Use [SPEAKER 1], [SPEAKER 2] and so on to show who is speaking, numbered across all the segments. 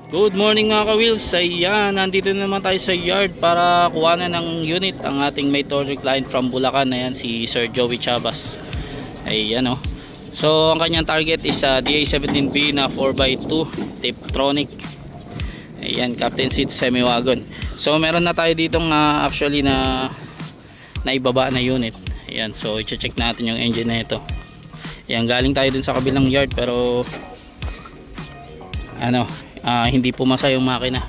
[SPEAKER 1] Good morning mga ka-wheels. Ayan, nandito naman tayo sa yard para kuhanan ng unit ang ating may order client from Bulacan. Ayan, si Sir Joey Chavas. Ayan o. So ang kanyang target is DA17B na 4x2 Tiptronic. Ayan, captain seat semi-wagon. So meron na tayo ditong actually na ibaba na unit. Ayan, so i-check natin yung engine na ito. Ayan, galing tayo dun sa kabilang yard pero hindi pumasa yung makina.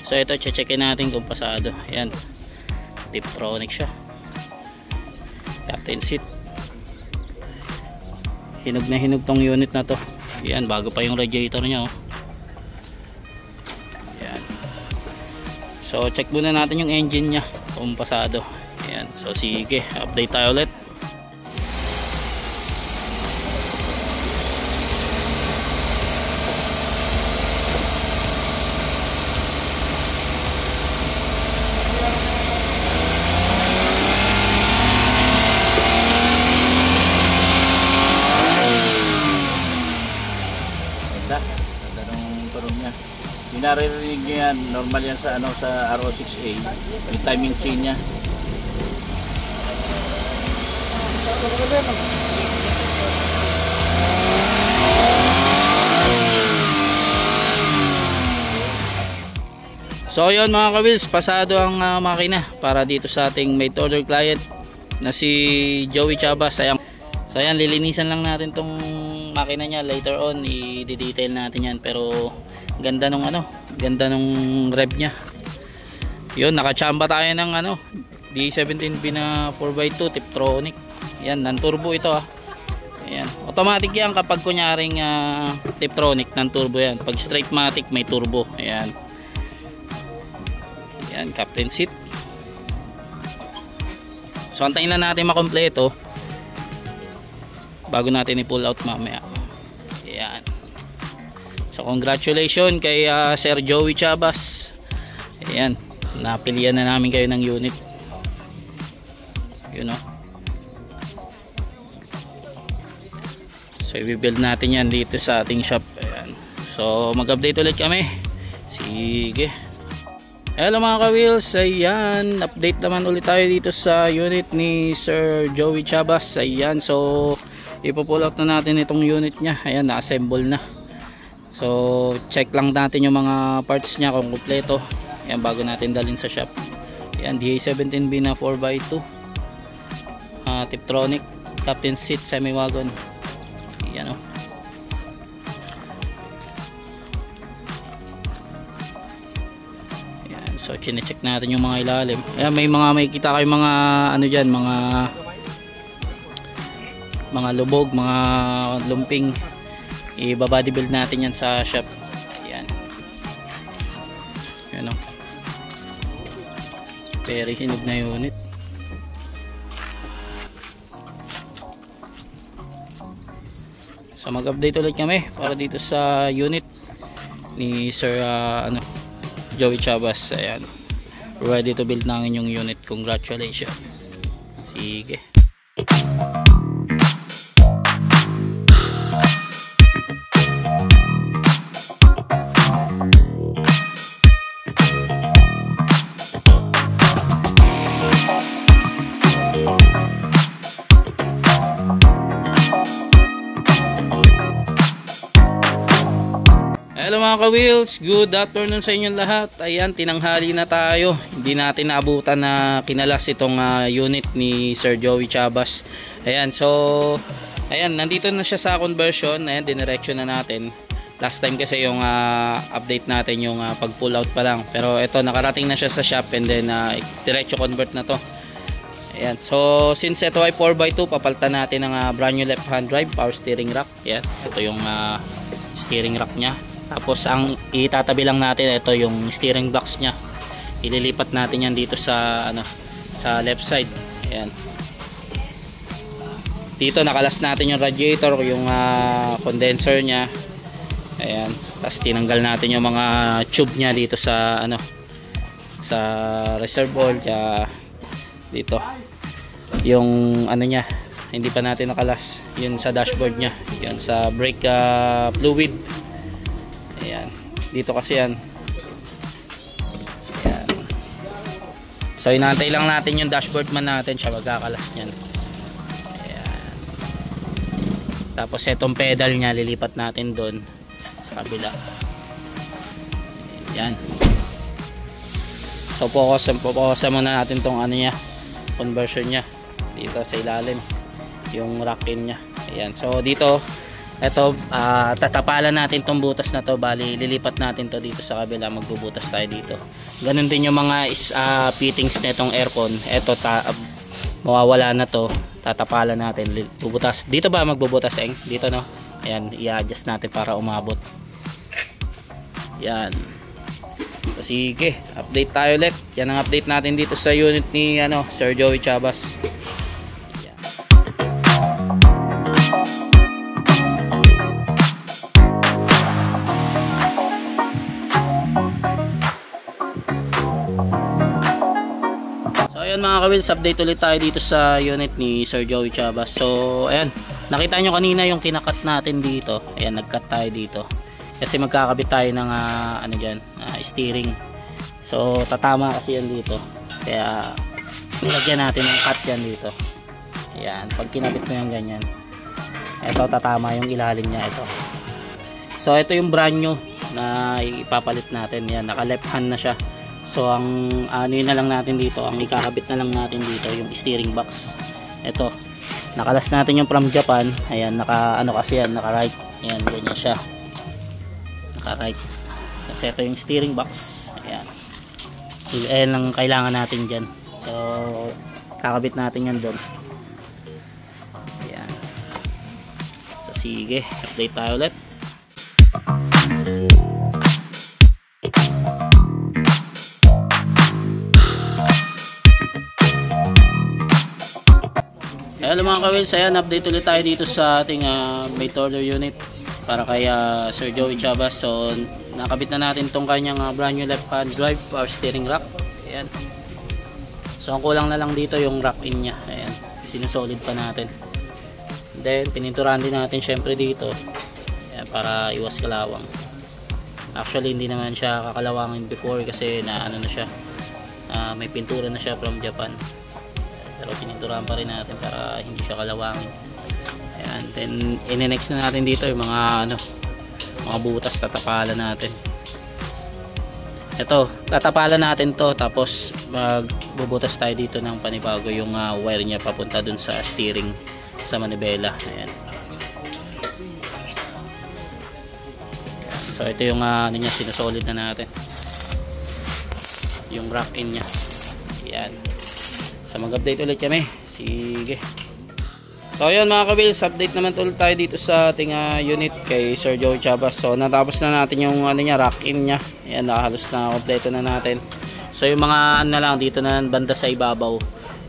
[SPEAKER 1] So ito, checkin natin kung pasado. Ayan, Tiptronic siya, captain seat. Hinog na hinog tong unit na to. Ayan, bago pa yung radiator nya oh. Ayan. So check muna natin yung engine nya kung pasado. Ayan, so sige, update tayo ulit.
[SPEAKER 2] Naririnig nyo yan, normal yan sa sa RO6A, yung timing chain nya.
[SPEAKER 1] So yun mga ka-wheels, pasado ang makina para dito sa ating made order client na si Joey Chavas. So ayan, lilinisan lang natin tong makina nya, later on i-detail natin yan, pero ganda nung ganda nung rev nya. Yun, nakachamba tayo ng D17B na 4x2 Tiptronic. Yan, non-turbo ito Ayan, automatic yan kapag kunyaring Tiptronic, non-turbo yan. Pag straight matic may turbo. Ayan. Ayan, captain seat. So antayin na natin makompleto bago natin i-pull out mamaya. Ayan. So congratulations kay Sir Joey Chavas. Ayan, napilian na namin kayo ng unit. You know. So i-build natin yan dito sa ating shop. Ayan. So mag-update ulit kami. Sige. Hello mga ka-wheels. Ayan, update naman ulit tayo dito sa unit ni Sir Joey Chavas. Ayan, so ipo-pull out na natin itong unit nya. Ayan, na-assemble na. So check lang natin yung mga parts nya kung kumpleto. Ayan, bago natin dalhin sa shop. Ayan, DA17B na 4x2 Tiptronic, captain seat semi-wagon. Ayan o. Ayan, so chine-check natin yung mga ilalim. Ayan, may kita kayong mga dyan, mga lubog, mga lumping. I-body build natin yan sa shop. Ayan. Ayan o. Very hinog na unit. So mag-update ulit kami para dito sa unit ni Sir Joey Chavas. Ayan. Ready to build na ang inyong unit. Congratulations. Sige. Hello mga ka-wheels, good afternoon sa inyong lahat. Ayan, tinanghali na tayo. Hindi natin naabutan na kinalas itong unit ni Sir Joey Chavas. Ayan, so ayan, nandito na siya sa conversion. Ayan, dinirection na natin. Last time kasi yung update natin yung pag pull out pa lang. Pero ito, nakarating na siya sa shop and then diretso convert na to. Ayan, so since ito ay 4x2, papalitan natin ng brand new left hand drive, power steering rack. Ayan, ito yung steering rack nya. Tapos ang itatabi lang natin, ito yung steering box nya. Ililipat natin yan dito sa sa left side. Ayan. Dito nakalas natin yung radiator, yung condenser nya. Ayan. Tapos tinanggal natin yung mga tube nya dito sa sa reservoir kaya dito. Yung nya, hindi pa natin nakalas. Yun sa dashboard nya, yun sa brake fluid. Ayan. Dito kasi yan. Ayan. So inantay lang natin yung dashboard man natin, siya magkakalas niyan. Ayan. Tapos itong pedal niya lilipat natin doon sa kabila. Ayan. So focus muna natin tong ano niya, conversion niya dito sa ilalim, yung rack-in niya. Ayan. So dito, ito tatapalan natin tong butas na to, bali lilipat natin to dito sa kabila, magbubutas tayo dito. Ganun din yung mga fittings nitong aircon. Ito mawawala na to, tatapalan natin, bubutas. Dito ba magbubutas dito, no? Ayan, i-adjust natin para umabot. Yan. So, sige, update tayo ulit. Yan ang update natin dito sa unit ni Sir Joey Chabas. Yan. So ayan mga ka-wheels, update ulit tayo dito sa unit ni Sir Joey Chabas. So ayan, nakita nyo kanina yung kinakat natin dito. Ayan, nagkat tayo dito kasi magkakabit tayo ng steering. So tatama kasi yan dito, kaya nilagyan natin ng cut yan dito. Ayan, pag kinabit mo yan ganyan, ito tatama yung ilalim niya ito. So ito yung brand new na ipapalit natin. Yan, naka left hand na siya. So ang yun na lang natin dito, ang ikakabit na lang natin dito yung steering box. Ito, nakalas natin yung from Japan. Ayan, naka kasi yan, naka right. Ayan, ganyan siya, naka right. Kasi ito yung steering box. Ayan, ayan lang kailangan natin dyan. So kakabit natin yan doon. Ayan. So sige, update tayo ulit. Hello mga ka-wheels, ayan, update ulit tayo dito sa ating made to order unit para kay Sir Joey Chabas. So nakabit na natin tong kanyang brand new left hand drive power steering rack. Ayan. So ang kulang na lang dito yung rack in nya. Ayan, sinusolid pa natin. Then pininturahan din natin syempre dito. Ayan, para iwas kalawang. Actually hindi naman siya kakalawangin before kasi na na siya, may pintura na siya from Japan. Pero pininturahan pa rin natin para hindi siya kalawangin. Ayan, then in-next na natin dito yung mga mga butas, tatapalan natin. Ito, tatapalan natin to, tapos magbubutas tayo dito ng panibago yung wire niya papunta dun sa steering sa manibela. Ayan. So ito yung niya, sinusolid na natin yung rack in niya. Ayan. So mag-update ulit kami. Sige. So ayun mga ka-wheels, update naman ulit tayo dito sa ating unit kay Sir Joey Chabas. So natapos na natin yung rack in nya. Ayan, halos na kompleto na natin. So yung mga lang dito na banda sa ibabaw,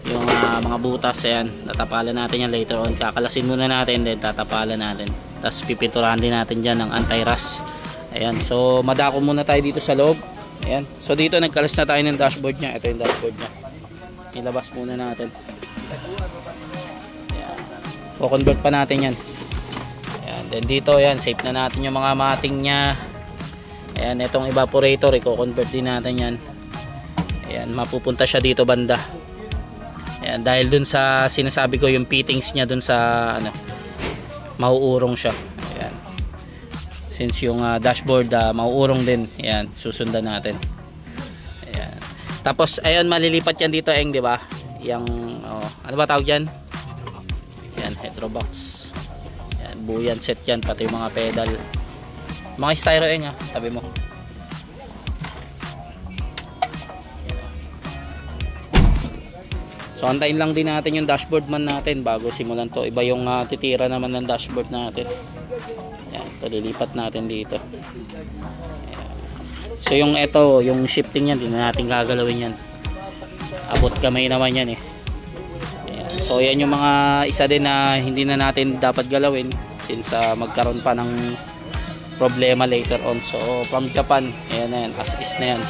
[SPEAKER 1] yung mga butas, ayan, tatapalan natin yan later on. Kakalasin muna natin, then tatapalan natin. Tapos pipinturahan din natin dyan ng anti-rust. Ayan, so madako muna tayo dito sa loob. Ayan, so dito nagkalas na tayo ng dashboard nya. Ito yung dashboard nya, ilabas muna natin. Ayan, o-convert pa natin yan. Ayan, then dito, ayan, save na natin yung mga mating nya. Ayan, itong evaporator, i-convert din natin yan. Ayan, mapupunta siya dito banda. Ayan, dahil dun sa sinasabi ko yung fittings nya dun sa mauurong siya. Ayan, since yung dashboard mauurong din, ayan, susundan natin. Ayan, tapos ayun, malilipat yan dito di ba? Yang ano ba tawag yan? Ayan, heterobox. Ayan, buoyant set yan, pati yung mga pedal, mga styro tabi mo. So antayin lang din natin yung dashboard man natin bago simulan to. Iba yung titira naman ng dashboard natin. Ayan, palilipat natin dito. Ayan. So yung yung shifting yan, hindi na natin gagalawin yan. Abot kamay naman yan Ayan. So yan yung mga isa din na hindi na natin dapat galawin since magkaroon pa ng problema later on. So from Japan, ayan na yan, as is na yan.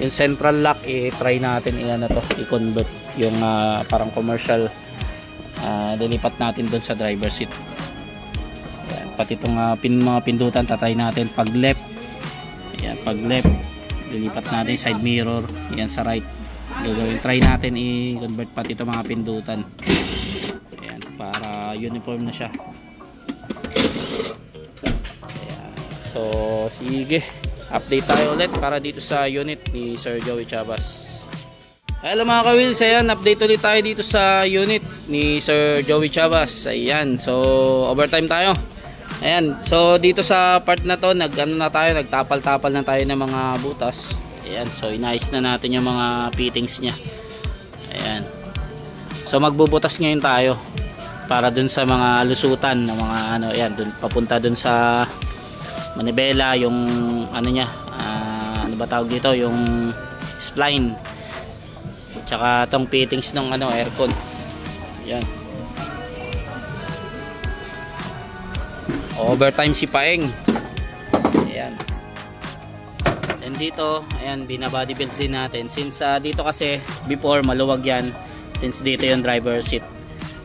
[SPEAKER 1] Yung central lock, i-try natin i-convert yung parang commercial, lilipat natin doon sa driver seat. Ayan. pati itong mga pindutan tatry natin. Pag left, ayan, pag left lilipat natin side mirror, yan sa right gagawin, try natin i-convert pati itong mga pindutan, ayan, para uniform na siya. Ayan. So sige, update tayo ulit para dito sa unit ni Sir Joey Chavas. Hello mga ka-wheels, ayan, update ulit tayo dito sa unit ni Sir Joey Chavas. Ayan, so overtime tayo. Ayan, so dito sa part na to nagtapal-tapal na tayo ng mga butas. Ayan, so inayos na natin yung mga fittings niya. Ayan, so magbubutas ngayon tayo para dun sa mga lusutan ng mga ayan, dun, papunta dun sa manibela, yung niya, ano ba tawag dito, yung spline, tsaka tong fittings ng aircon. Ayan, overtime si Paeng. Ayan, and dito, ayan, binabody build din natin since dito kasi before maluwag yan, since dito yung driver seat.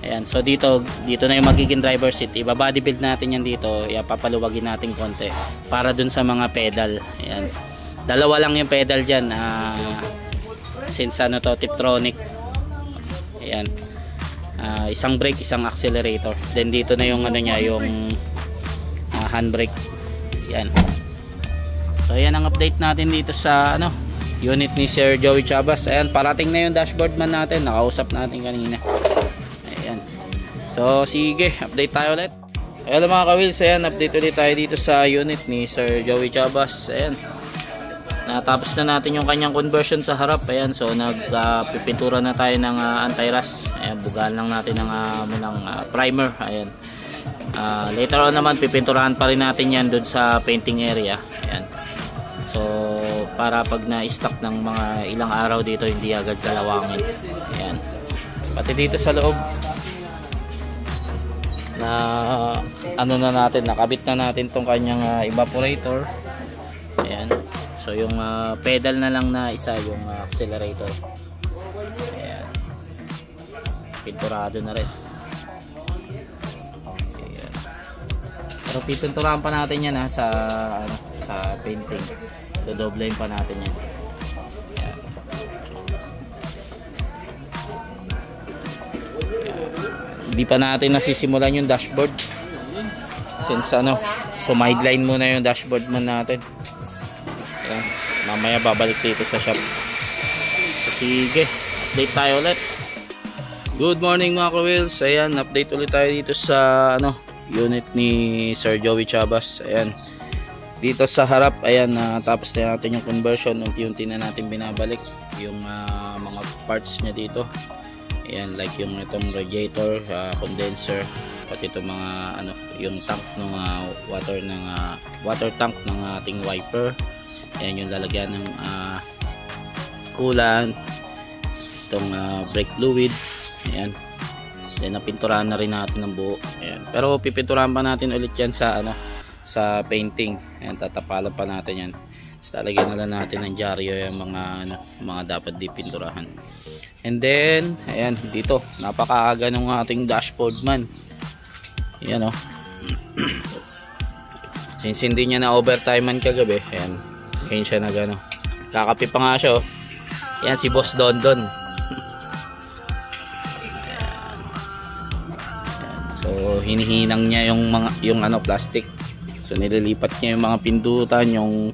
[SPEAKER 1] Ayan, so dito na yung magiging driver seat, ibabody build natin yan dito, papaluwagin natin konti para dun sa mga pedal. Ayan, dalawa lang yung pedal dyan, since to Tiptronic. Ayan, isang brake, isang accelerator, then dito na yung niya, yung handbrake. Ayan, so ayan ang update natin dito sa unit ni Sir Joey Chavas. Ayan, parating na yung dashboard man natin, nakausap natin kanina. Ayan, so sige, update tayo ulit. Ayan mga ka-wheels, ayan, update ulit tayo dito sa unit ni Sir Joey Chavas. Ayan, natapos na natin yung kanyang conversion sa harap. Ayan, so nagpipintura na tayo ng anti-rust. Ayan, bugaan lang natin ng primer. Ayan, later on naman pipinturahan pa rin natin yan dun sa painting area. Ayan, so para pag na-stock ng mga ilang araw dito hindi agad kalawangin. Ayan, pati dito sa loob na na natin, nakabit na natin tong kanyang evaporator. Ayan, so yung pedal na lang na isa, yung accelerator. Ayan, pinturado na rin. Ayan, pero pipinturahan pa natin yan sa painting, dodoblein pa natin yan. Ayan. Ayan, hindi pa natin nasisimulan yung dashboard since sumideline muna yung dashboard man natin. Ayan, mamaya babalik dito sa shop. So, sige, update tayo ulit. Good morning mga ka-wheels. Ayan, update ulit tayo dito sa unit ni Sir Joey Chavas. Ayan, dito sa harap, ayan, tapos na natin yung conversion. Unti-unti na natin binabalik yung mga parts niya dito. Ayan, like yung itong radiator, condenser, pati itong mga yung tank ng water tank ng ating wiper. Ayan, yung lalagyan ng coolant, itong brake fluid. Ayan, then napinturahan na rin natin ng buo. Ayan, pero pipinturahan pa natin ulit yan sa sa painting. Ayan, tatapalan pa natin yan. So, talagyan na lang natin ng dyaryo yung mga dapat dipinturahan. And then ayan, dito napakaaga ng ating dashboard man. Ayan, since hindi niya na overtime man kagabi, ayan, ngayon siya kakapi pa nga siya. Ayan, si Boss Dondon. Ayan. So hinihinang niya yung plastic. So nililipat niya yung mga pindutan, yung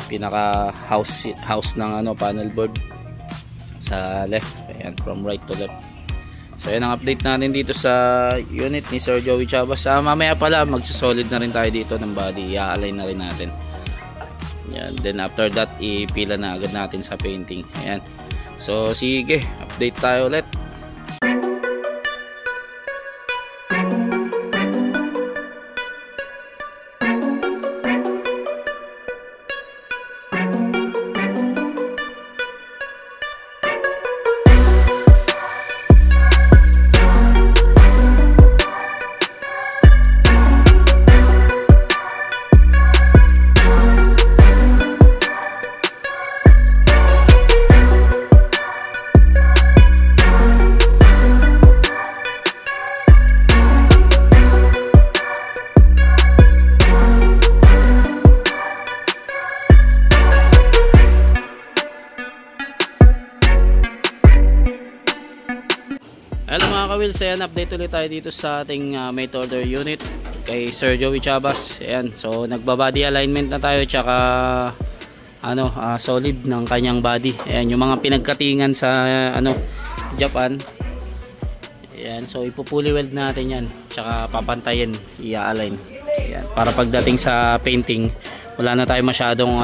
[SPEAKER 1] pinaka house ng panel board sa left. Ayan, from right to left. So yan ang update natin dito sa unit ni Sir Joey Chavas. Mamaya pala magsusolid na rin tayo dito ng body, i-align na rin natin. Yan, then after that ipila na agad natin sa painting. Ayan, so sige, update tayo ulit. ka-wheels, ayan, update ulit tayo dito sa ating made order unit kay Sir Joey Chavas. Ayan, so nagbabody alignment na tayo, tsaka solid ng kanyang body. Ayan, yung mga pinagkatingan sa Japan. Ayan, so ipupuli weld natin yan, tsaka papantayin, i-align. Ayan, para pagdating sa painting, wala na tayo masyadong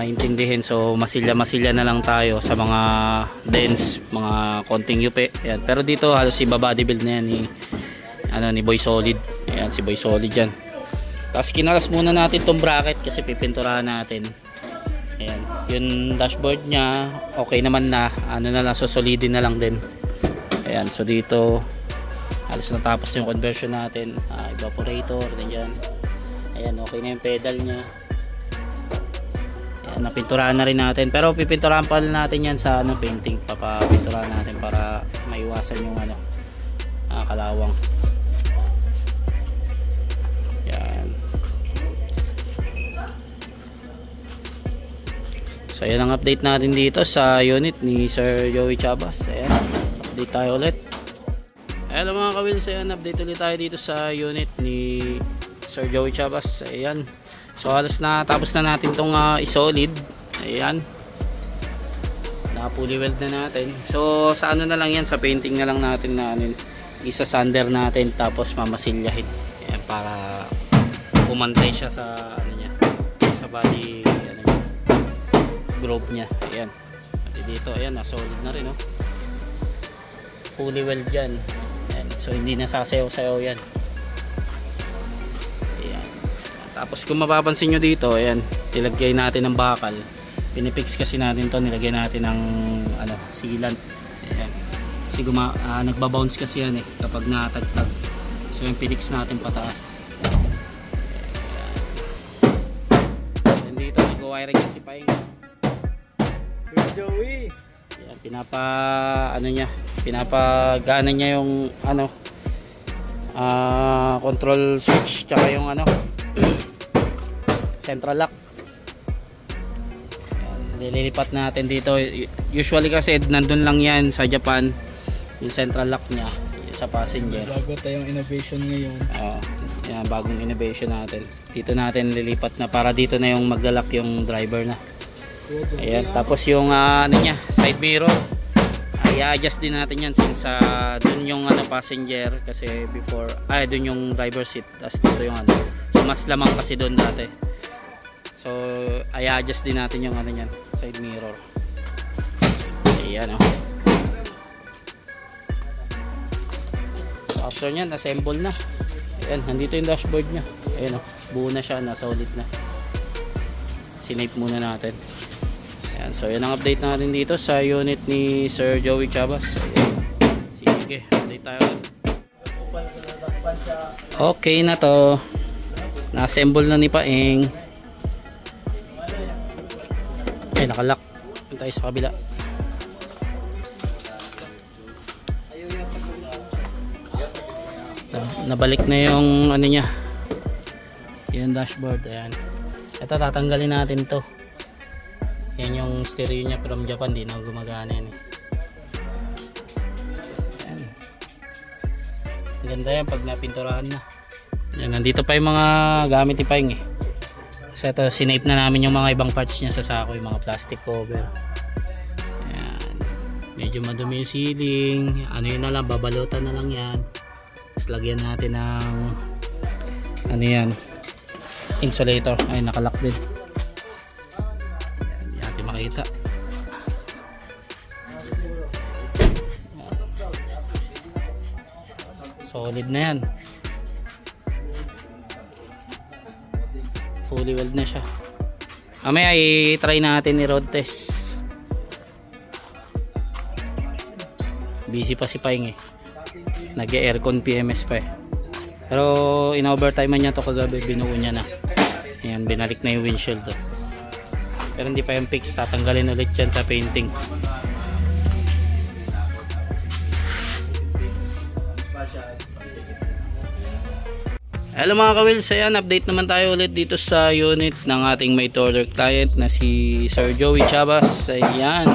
[SPEAKER 1] intindihin. So masilya na lang tayo sa mga dents, mga konting yupi. Ayan, pero dito halos ibabody build na yan ni Boy Solid. Ayan, si Boy Solid yan. Tapos kinalas muna natin tong bracket kasi pipinturahan natin. Ayan, yung dashboard niya okay naman na, na lang, solidin na lang din. Ayan, so dito halos natapos yung conversion natin, evaporator din. Ayan, okay na yung pedal niya. Ayan, napinturahan na rin natin, pero pipinturahan pa rin natin yan sa painting. Papapinturahan natin para maiwasan yung kalawang. Ayan. So ayan ang update natin dito sa unit ni Sir Joey Chavas. Ayan, update tayo ulit. Hello mga ka-wheels, ayan, update ulit tayo dito sa unit ni Sir Joey Chavas. Ayan, so halos na tapos na natin itong isolid. Ayan, napuli weld na natin. So sa na lang yan, sa painting na lang natin na isa-sander natin, tapos mamasilyahin. Ayan, para pumantay siya sa niya, sa body groove niya. Ayan, at dito ayan, na solid na rin, fully weld yan. Ayan, so hindi nasasayaw-sayaw yan. Ayan. Tapos kung mapapansin nyo dito, ayan, nilagay natin ng bakal. Pinipix kasi natin to, nilagay natin ng sealant. Ayan, kasi nagbabounce kasi yan kapag natagtag. So yung pinix natin pataas. Ayan. Dito nag-wiring kasi paing
[SPEAKER 2] Joey.
[SPEAKER 1] Ayan, pinapagana niya yung control switch, tsaka yung central lock. Ayan, nililipat natin dito. Usually kasi nandun lang yan sa Japan, yung central lock niya sa passenger.
[SPEAKER 2] Bago tayong innovation ngayon.
[SPEAKER 1] Yan, bagong innovation natin. Dito natin lilipat na, para dito na yung maglalak yung driver na. Ayan, tapos yung side mirror, i-adjust din natin yan, since dun yung passenger kasi before, dun yung driver seat, tapos dito yung so mas lamang kasi dun dati. So i-adjust din natin yung yan, side mirror. Ayan, so after nyan, assemble na. Ayan, nandito yung dashboard nya. Ayan, buo na siya, na solid na. Sinape muna natin. Ayan, so yan ang update natin dito sa unit ni Sir Joey Chavas. Ayan. Sige, update tayo. Okay na to. Na-assemble na ni Paeng. Ay, nakalock. Punta tayo sa kabila. Nabalik na yung niya, yung dashboard. Ayan, ito tatanggalin natin to. Yan yung stereo niya from Japan, di na gumagana yan. Ayan, ganda yan pag napinturahan na. Yan, nandito pa yung mga gamit ni Paeng so ito, sinape na namin yung mga ibang parts niya sa sako, yung mga plastic cover. Ayan, medyo madumi yung ceiling, yun na lang, babalutan na lang yan. Tapos lagyan natin ng yan, insulator. Ay, nakalock din. Hindi natin makita. Solid na yan. Fully weld na siya. Mamaya i-try natin i-road test. Busy pa si Paeng nag-aircon PMS pa pero in-overtime niya to kagabi, binuo niya na. Ayan, binalik na yung windshield to. Pero hindi pa yung fix, tatanggalin ulit yan sa painting. Hello mga ka-wheels, ayan, update naman tayo ulit dito sa unit ng ating made order client na si Sir Joey Chavas. Ayan,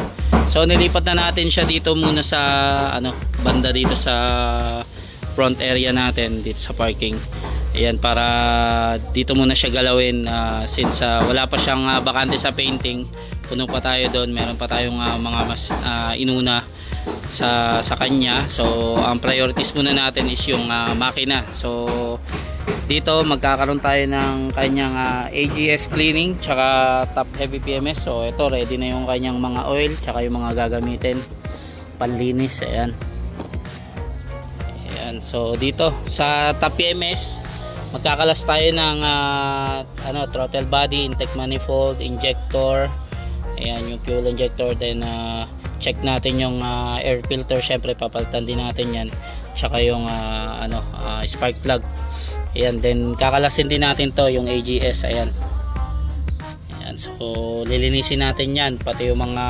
[SPEAKER 1] So nilipat na natin siya dito muna sa ano, banda dito sa front area natin dito sa parking. Ayan, para dito muna siya galawin since wala pa siyang bakante sa painting. Puno pa tayo doon, meron pa tayong mga mas inuna sa kanya. So ang priorities muna natin is yung makina. So dito magkakaroon tayo ng kanyang AGS cleaning tsaka top heavy PMS. So ito ready na yung kanyang mga oil tsaka yung mga gagamitin panlinis. Ayan. Ayan, so dito sa top PMS magkakalas tayo ng throttle body, intake manifold, injector. Ayan yung fuel injector. Then check natin yung air filter, syempre papalitan din natin yan, tsaka yung spark plug. Ayan, then kakalasin din natin to yung AGS. Ayan, so lilinisin natin yan, pati yung mga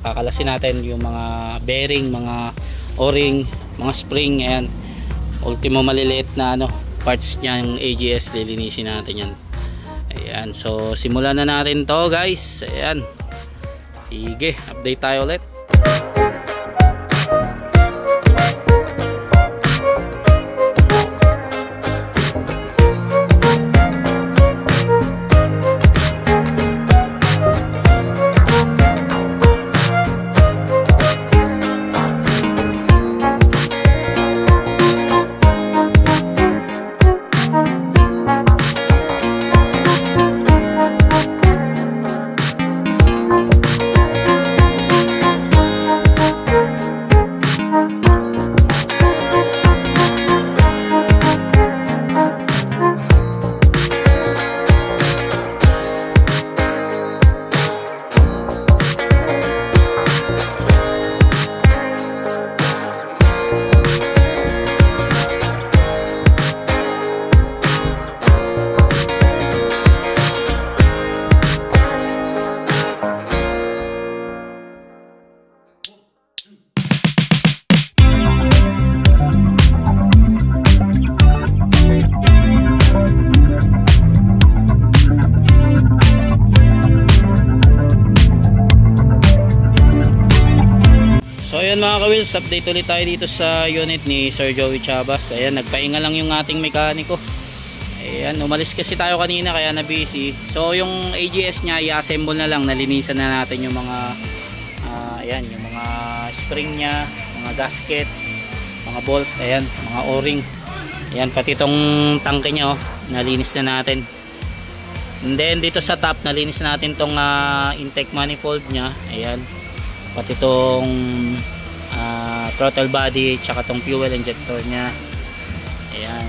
[SPEAKER 1] kakalasin natin yung mga bearing, mga o-ring, mga spring. Ayan, ultimo maliliit na parts niya yung AGS, lilinisin natin yan. Ayan, so simulan na natin to guys. Ayan, sige, update tayo ulit. Ayan mga ka-wheels, update ulit tayo dito sa unit ni Sir Joey Chabas. Ayan, nagpahinga lang yung ating mekaniko. Ayan, umalis kasi tayo kanina kaya na busy. So yung AGS niya i-assemble na lang, nalinisan na natin yung mga ayan, yung mga spring niya, mga gasket, mga bolt, ayan, mga o-ring. Ayan, pati itong tangke niya, nalinis na natin. And then dito sa top, nalinis na natin tong intake manifold niya. Ayan, pati itong throttle body tsaka tong fuel injector nya. Ayan,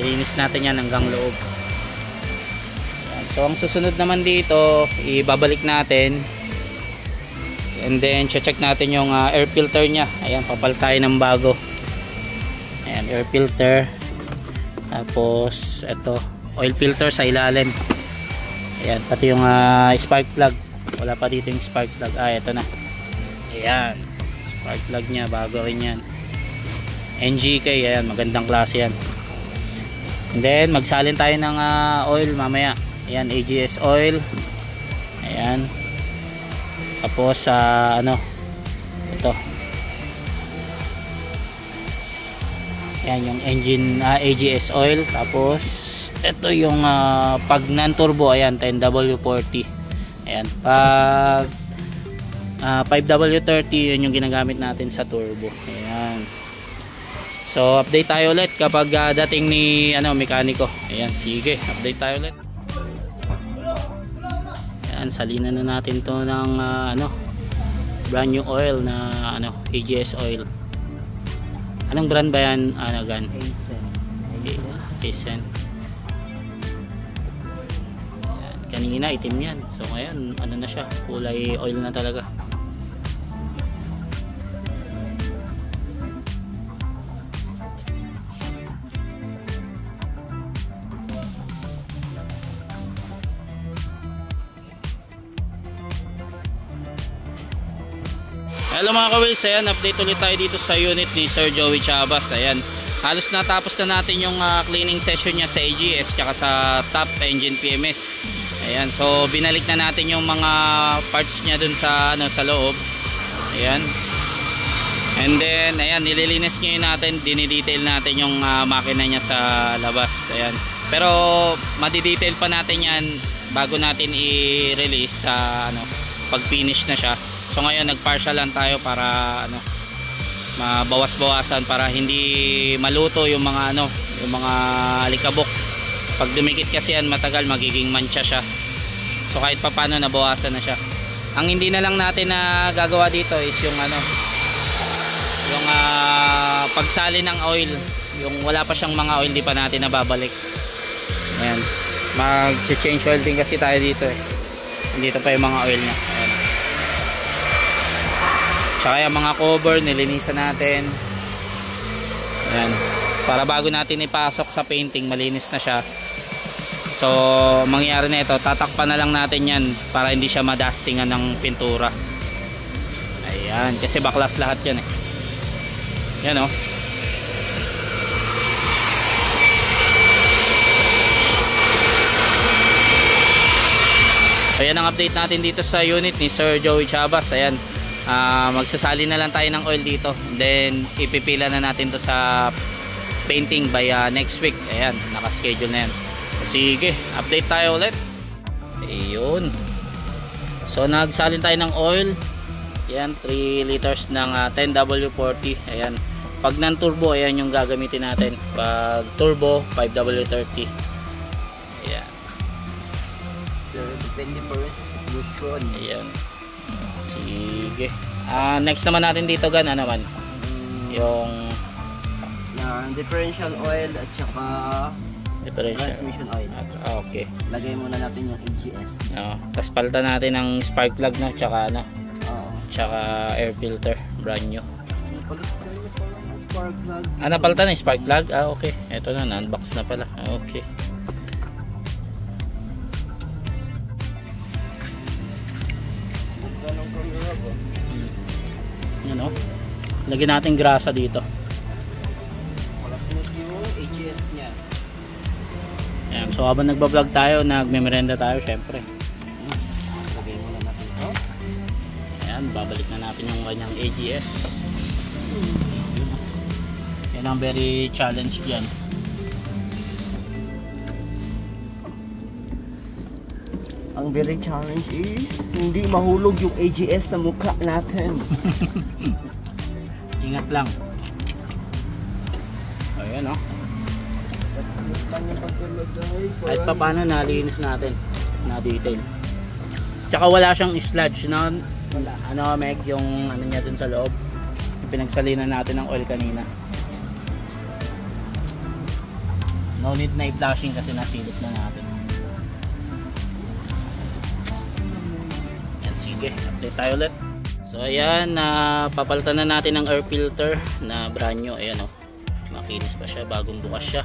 [SPEAKER 1] ilinis natin yan hanggang loob. Ayan. So ang susunod naman dito, ibabalik natin and then check natin yung air filter nya. Ayan, papalit tayo ng bago. Ayan, air filter, tapos ito oil filter sa ilalim. Ayan, pati yung spark plug, wala pa dito yung spark plug. Ito na. Ayan, spark plug nya, bago rin yan. NGK, ayan, magandang klase yan. And then magsalin tayo ng oil mamaya. Ayan, AGS oil. Ayan, tapos ito, ayan yung engine AGS oil. Tapos ito yung pag non turbo, ayan 10W40. ayan, pag 5W30 yun yung ginagamit natin sa turbo. Ayan, so update tayo ulit kapag dating ni mekaniko. Ayan, sige, update tayo ulit. Ayan, salinan na natin to ng brand new oil na AGS oil. Anong brand ba yan? Gan? Aysen. Ayan, kanina itim yan, so ngayon na siya, kulay oil na talaga. Hello mga ka-wheels, ayan, update ulit tayo dito sa unit ni Sir Joey Chabas. Ayan, halos natapos na natin yung cleaning session niya sa AGS tsaka sa top engine PMS. Ayan, so binalik na natin yung mga parts niya dun sa ano, sa loob. Ayan. And then ayan, nililinis ngayon natin, dinidetail natin yung makina niya sa labas. Ayan. Pero madidetail pa natin yan bago natin i-release sa ano, pag finish na siya. So ngayon nag-partial lang tayo para ano, mabawas-bawasan para hindi maluto yung mga ano, yung mga alikabok. Pag dumikit kasi yan matagal, magiging mancha siya. So kahit pa paano nabawasan na siya. Ang hindi na lang natin na gagawa dito is yung ano, yung pagsali ng oil. Yung wala pa siyang mga oil, di pa natin nababalik. Ayan, mag-change oil din kasi tayo dito eh. Dito pa yung mga oil niya. Ayan. Tsaka yung mga cover nilinisan natin. Ayan, para bago natin ipasok sa painting malinis na siya. So mangyayari na ito, tatakpan na lang natin yan para hindi siya madustingan ng pintura. Ayan, kasi baklas lahat yan eh. Yan o. Ayan ang update natin dito sa unit ni Sir Joey Chavas. Ayan, magsasali na lang tayo ng oil dito, then ipipila na natin to sa painting by next week. Ayan, nakaschedule na yan. Sige, update tayo ulit. Ayun, so nagsalin tayo ng oil. Ayan, 3 liters ng 10W40. Ayan, pag non-turbo ayan yung gagamitin natin. Pag turbo 5W30. Ayan,
[SPEAKER 2] Depende po rin sa solution.
[SPEAKER 1] ayan. Sige, next naman natin dito gan naman yung
[SPEAKER 2] differential oil at saka transmission oil.
[SPEAKER 1] Okay,
[SPEAKER 2] Lagay muna natin yung AGS.
[SPEAKER 1] tapos palitan natin ng spark plug no, tsaka ano, tsaka air filter brand new.
[SPEAKER 2] Spark plug.
[SPEAKER 1] Napalitan ng spark plug. Okay, eto na, unbox na pala. Okay, yan o, lagyan natin grasa dito.
[SPEAKER 2] Smooth yung AGS niya.
[SPEAKER 1] Ayan, so habang nagbablog tayo, nagmemerenda tayo syempre.
[SPEAKER 2] Lagay muna natin ito.
[SPEAKER 1] Ayan, babalik na natin yung kanyang AGS. Yan ang very challenge dyan.
[SPEAKER 2] Ang very challenge is hindi mahulog yung AGS sa mukha natin.
[SPEAKER 1] Ingat lang. Ayan o. Kahit pa paano nalinis natin, na detail. Tsaka wala siyang sludge na ano, Meg, yung ano niya dun sa loob, yung pinagsalinan natin ng oil kanina. No need na i-flashing kasi nasilip na natin. Yan, sige, update tayo ulit. So ayan, papalitan na natin ng air filter na brand new. Ayan o, makinis pa siya, bagong bukas siya.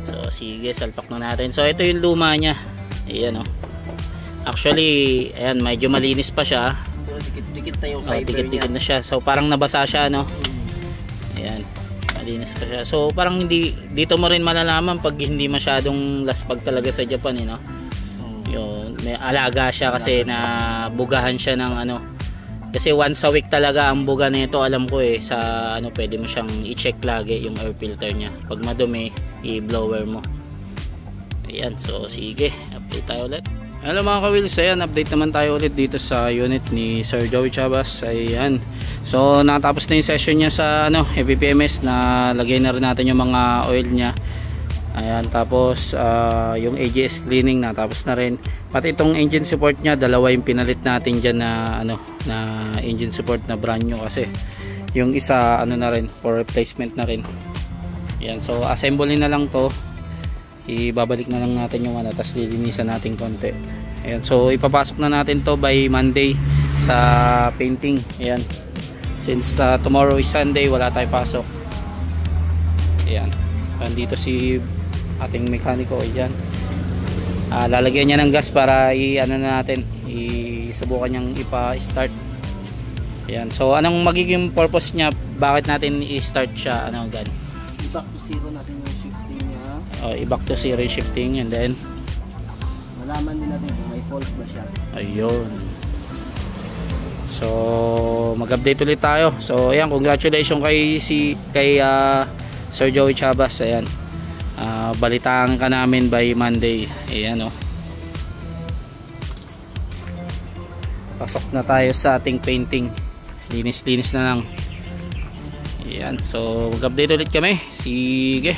[SPEAKER 1] So sige, salpak na natin. So ito yung luma niya. Ayan o. Actually, ayan, medyo malinis pa siya.
[SPEAKER 2] Pero dikit-dikit na yung fiber
[SPEAKER 1] Dikit-dikit
[SPEAKER 2] niya.
[SPEAKER 1] na siya. So parang nabasa siya, no? Ayan, malinis pa siya. So parang hindi, dito mo rin malalaman pag hindi masyadong laspag talaga sa Japan, no? Yung may alaga siya kasi na bugahan siya ng ano. Kasi once a week talaga ang buga nito, alam ko eh, sa ano, pwede mo siyang i-check lagi yung air filter niya. Pag madumi, i-blower mo. Ayan, so sige, update tayo ulit. Hello mga ka-wheels, ayan, update naman tayo ulit dito sa unit ni Sir Joey Chavas. Ayan, so natapos na yung session niya sa ano, FPPMS, na lagay na rin natin yung mga oil niya. Ayan, tapos yung AGS cleaning natapos na rin. Pati itong engine support niya, dalawa yung pinalit natin dyan na ano, na engine support na brand new, kasi yung isa ano na rin, for replacement na rin. Ayan, so assembly na lang to. Ibabalik na lang natin yung ano, tapos lilinisan natin konti. Ayan, so ipapasok na natin to by Monday sa painting. Ayan, since tomorrow is Sunday, wala tayong pasok. Ayan, nandito si ating mekaniko. Ayan, lalagyan niya ng gas para i-ano na natin, isubukan niyang ipa-start. Ayan, so anong magiging purpose niya, bakit natin i-start siya, ano gan?
[SPEAKER 2] Back to zero natin yung shifting niya.
[SPEAKER 1] I-back to zero shifting, and then
[SPEAKER 3] malaman din natin kung may fault ba siya.
[SPEAKER 1] Ayun. So mag-update ulit tayo. So ayan, congratulations kay Sir Joey Chavas. Ayan, balitaan ka namin by Monday. Ayan, oh. Pasok na tayo sa ating painting. Linis-linis na lang. Ayan, so mag-update ulit kami. Sige.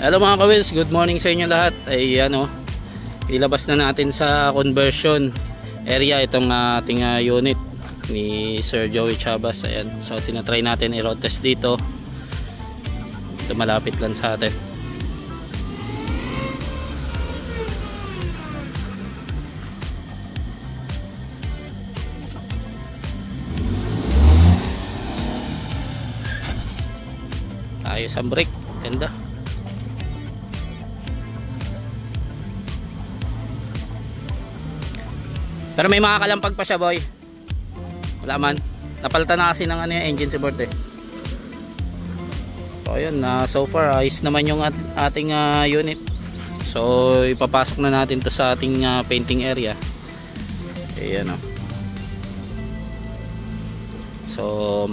[SPEAKER 1] Hello mga ka-wheels, good morning sa inyo lahat. Ayan, oh, ilabas na natin sa conversion area itong ating unit ni Sir Joey Chavas. Ayan, so tinatry natin i-road test dito. Ito malapit lang sa atin. Ayos ang brake, ganda. Pero may makakalampag pa siya, boy. Wala man. Napalitan na kasi ng engine si Bert eh. So ayun, so far ayos naman yung ating unit. So ipapasok na natin to sa ating painting area. Ayan, oh. So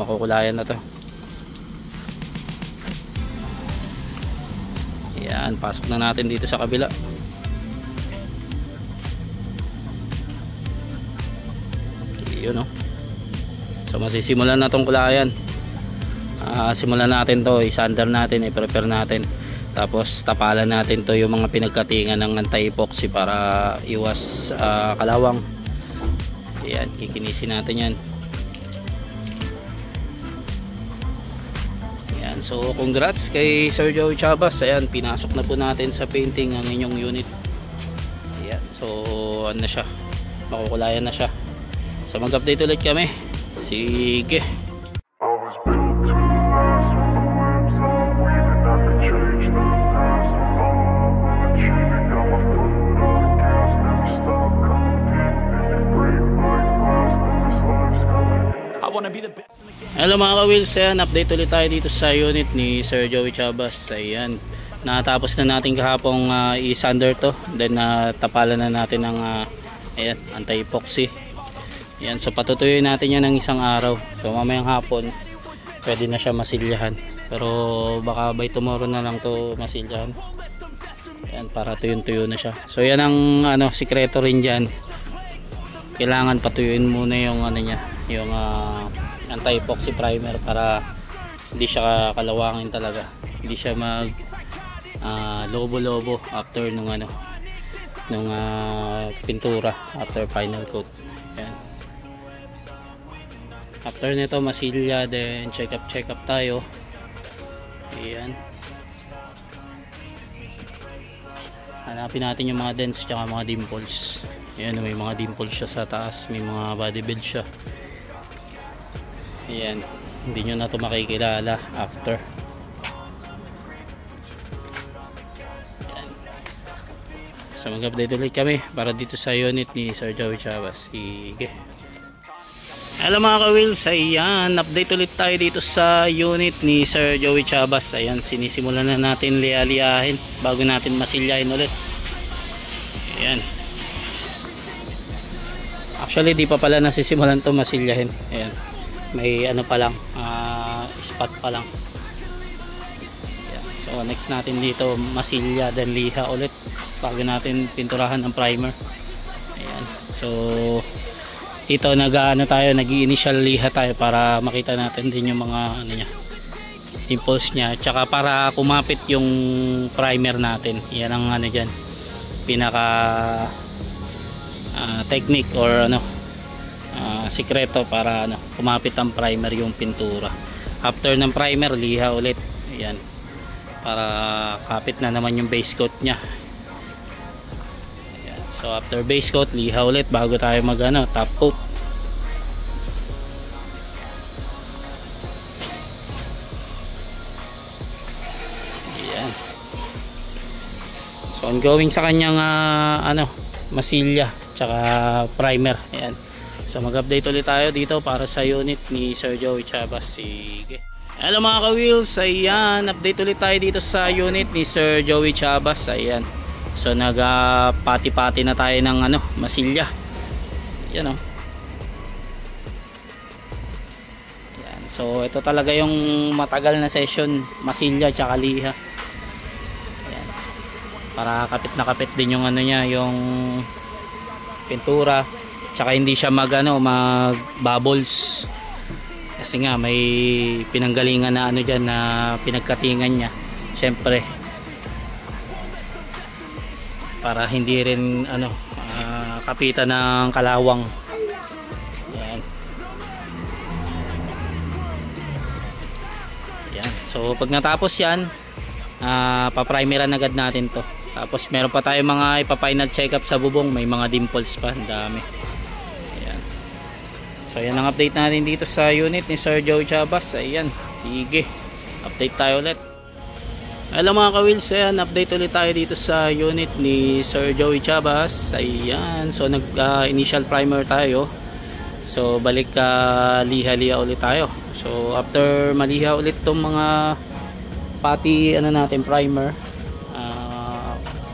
[SPEAKER 1] makukulayan na to. Ayan, pasok na natin dito sa kabila. Yun, no? So masisimulan na tong kulayan. Simulan natin to, isander natin, i-prepare natin, tapos tapalan natin to yung mga pinagkatingan ng anti-epoxy para iwas kalawang. Ayan, kikinisin natin yan. Ayan, so congrats kay Sir Joey Chavas. Ayan, pinasok na po natin sa painting ang inyong unit. Ayan, so ano na siya, makukulayan na siya. So mag-update ulit kami. Sige. Hello mga ka-wheels, ayan, update ulit tayo dito sa unit ni Sir Joey Chavas. Ayan, natapos na natin kahapong i-sander to. Then tapalan na natin ng ayan, anti-epoxy. Yan, so patutuyuin natin yan ng isang araw. So mamayang hapon pwede na siya masilyahan. Pero baka by tomorrow na lang to masilyahan. Yan, para tuyo-tuyo na siya. So yan ang sikreto rin diyan. Kailangan patuyuin muna yung niya, yung anti-epoxy primer para hindi siya kalawangin talaga. Hindi siya mag lobo-lobo after nung pintura, after final coat. Yan. After nito masilya, then check up tayo. Ayan, hanapin natin yung mga dents tsaka mga dimples. Ayan, may mga dimples siya sa taas, may mga body build siya. Ayan, hindi nyo na ito makikilala after. Ayan. So mag-update ulit kami para dito sa unit ni Sir Joey Chavas. Sige. Hello mga ka-wheels, ayan, update ulit tayo dito sa unit ni Sir Joey Chavas. Ayan, sinisimulan na natin liya-liyahin bago natin masilyahin ulit. Ayan, actually di pa pala nasisimulan to masilyahin. Ayan, may pa lang, spot pa lang. Ayan. So next natin dito masilya then liha ulit bago natin pinturahan ang primer. Ayan, so dito nag-initial liha tayo para makita natin din yung mga niya, impulse niya, tsaka para kumapit yung primer natin. Yan ang diyan pinaka technique or sikreto para kumapit ang primer yung pintura. After ng primer, liha ulit. Ayan, para kapit na naman yung base coat niya. So after base coat, liha ulit bago tayo mag top coat. Ayan. So ongoing sa kanyang masilya tsaka primer. Ayan. So mag-update ulit tayo dito para sa unit ni Sir Joey Chavas. Sige. Hello mga ka-wheels, ayan, update ulit tayo dito sa unit ni Sir Joey Chavas. Ayan, So pati-pati na tayo ng masilya. Yan Yan. So ito talaga yung matagal na session, masilya tsaka liha. Yan. Para kapit na kapit din yung niya, yung pintura, tsaka hindi siya mag bubbles. Kasi nga may pinanggalingan na diyan na pinagkatingan niya. Syempre para hindi rin kapitan ng kalawang. Yan. Yan. So pag natapos yan, pa-primeran agad natin to. Tapos meron pa tayo mga ipa-final check up sa bubong, may mga dimples pa, ang dami. Ayan. So yan ang update natin dito sa unit ni Sir Joey Chabas. Ayan, sige, update tayo ulit. Hello mga ka-wheels, ayan, update ulit tayo dito sa unit ni Sir Joey Chabas. Ayan, so initial primer tayo. So balik liha-liha ulit tayo. So after maliha ulit itong mga pati natin primer,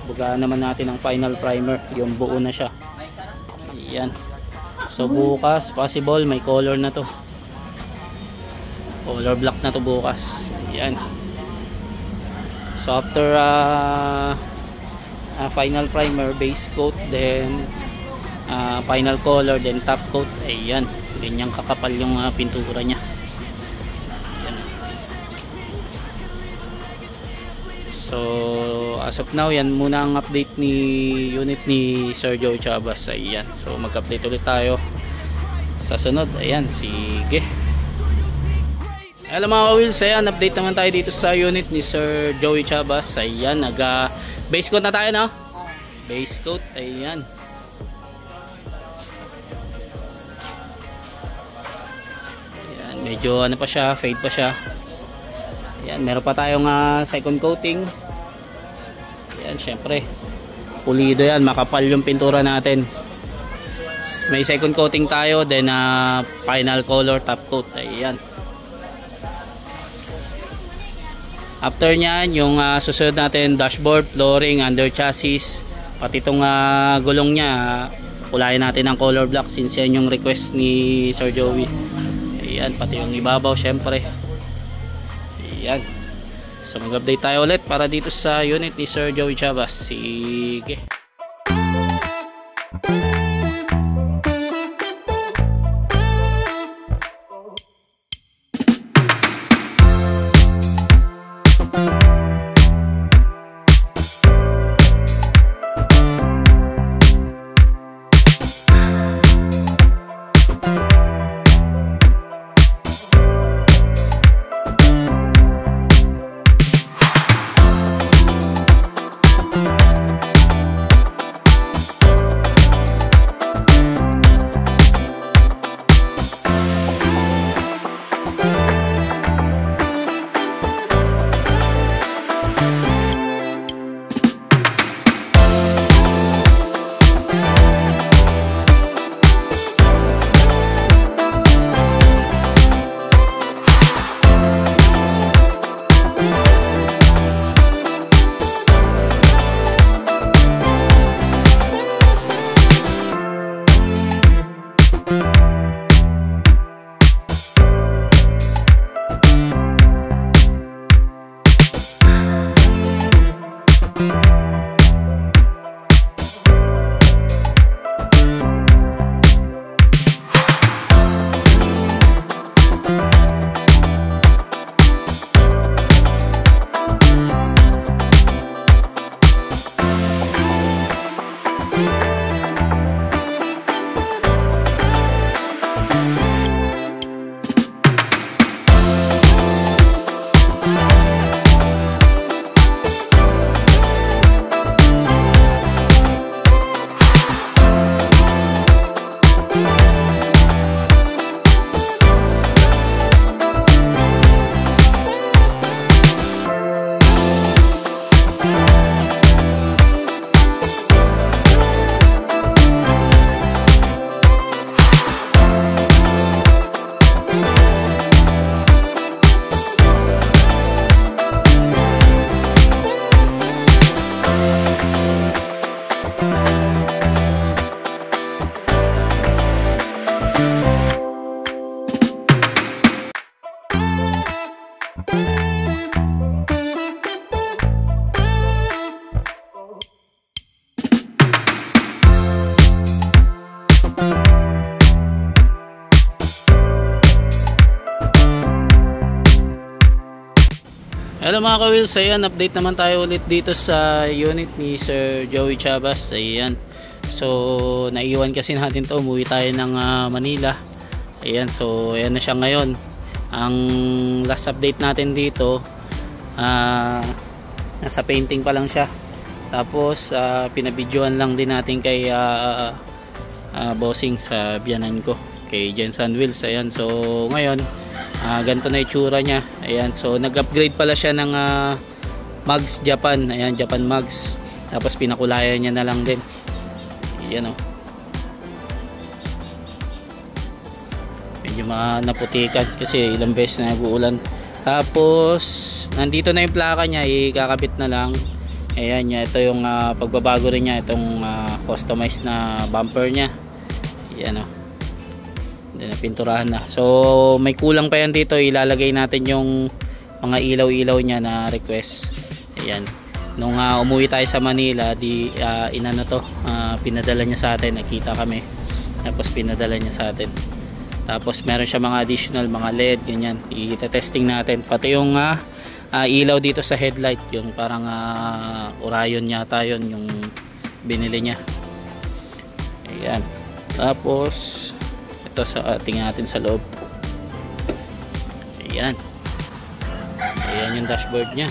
[SPEAKER 1] bugaan naman natin ang final primer, yung buo na siya. Ayan. So bukas possible may color na to, color black na to bukas. Ayan. So after final primer, base coat, then final color, then top coat. Ayan, ganyang kakapal yung pintura nya. Ayan. So as of now, yan muna ang update ni unit ni Sir Joey Chabas. Ayan, so mag-update ulit tayo sa sunod. Ayan, sige. Hello mga ka-wheels, ayan, update naman tayo dito sa unit ni Sir Joey Chabas. Ayan, base coat na tayo, no? Base coat, ayan. Ayan, medyo pa siya, fade pa siya. Ayan, meron pa tayong second coating. Ayan, syempre pulido yan, makapal yung pintura natin. May second coating tayo, then final color, top coat. Ayan. After nyan, yung susunod natin, dashboard, flooring, under chassis, pati itong gulong nya, kulayan natin ng color black since yan yung request ni Sir Joey. Ayan, pati yung ibabaw syempre. Ayan. So mag-update tayo ulit para dito sa unit ni Sir Joey Chabas. Sige. Hello mga ka-wheels, ayan, update naman tayo ulit dito sa unit ni Sir Joey Chabas. Ayan, so naiwan kasi natin to, umuwi tayo ng Manila. Ayan, so ayan na siya ngayon. Ang last update natin dito, nasa painting pa lang siya. Tapos pinabidyoan lang din natin kay bossing sa biyanan ko, kay Jensen Wheels. Ayan, so ngayon ganito na itsura niya. Ayan, so nag-upgrade pala siya ng mugs Japan. Ayan, Japan mugs. Tapos pinakulayan niya na lang din. Ayan, oh. Medyo naputikan kasi ilang beses na nag-uulan. Tapos nandito na yung plaka niya, ikakabit na lang. Ayan niya, ito yung pagbabago rin niya, itong customized na bumper niya. Ayan, oh. Then pinturahan na. So may kulang pa yan dito, ilalagay natin yung mga ilaw-ilaw niya na request. Ayan. Nung umuwi tayo sa Manila, inano to, pinadala niya sa atin, nakita kami. Tapos pinadala niya sa atin. Tapos meron siya mga additional, mga LED, ganyan. I-testing natin. Pati yung ilaw dito sa headlight, yung parang Orion yata yun, yung binili niya. Ayan. Tapos ito sa tingnan natin sa loob. Ayan. Ayan yung dashboard niya.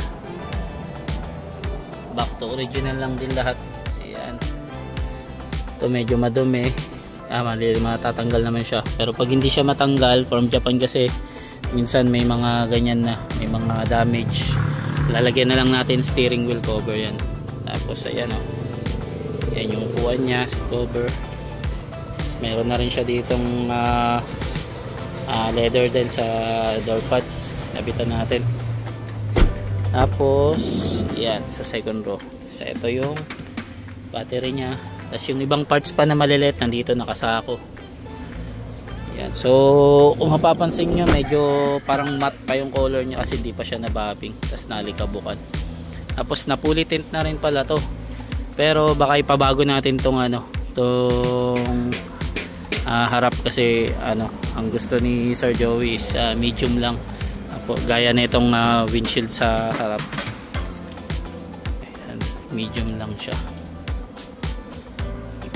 [SPEAKER 1] Back to original lang din lahat. Ayan. Ito medyo madumi. Matatanggal naman siya. Pero pag hindi siya matanggal, from Japan kasi, minsan may mga ganyan na, may mga damage. Lalagyan na lang natin steering wheel cover yan. Tapos ayan, oh. Ayan yung upuan niya, si cover. Meron na rin siya ditong leather din sa door pads, nabitan natin. Tapos yan sa second row, so ito yung battery niya. Tapos yung ibang parts pa na maliliit nandito nakasako. Yan, so kung mapapansin nyo, medyo parang matte pa yung color niya kasi hindi pa siya nababing, tapos nalikabukan. Tapos napuli tint na rin pala to, pero baka ipabago natin tong harap kasi ang gusto ni Sir Joey is medium lang, gaya na itong windshield sa harap. Ayan, medium lang siya.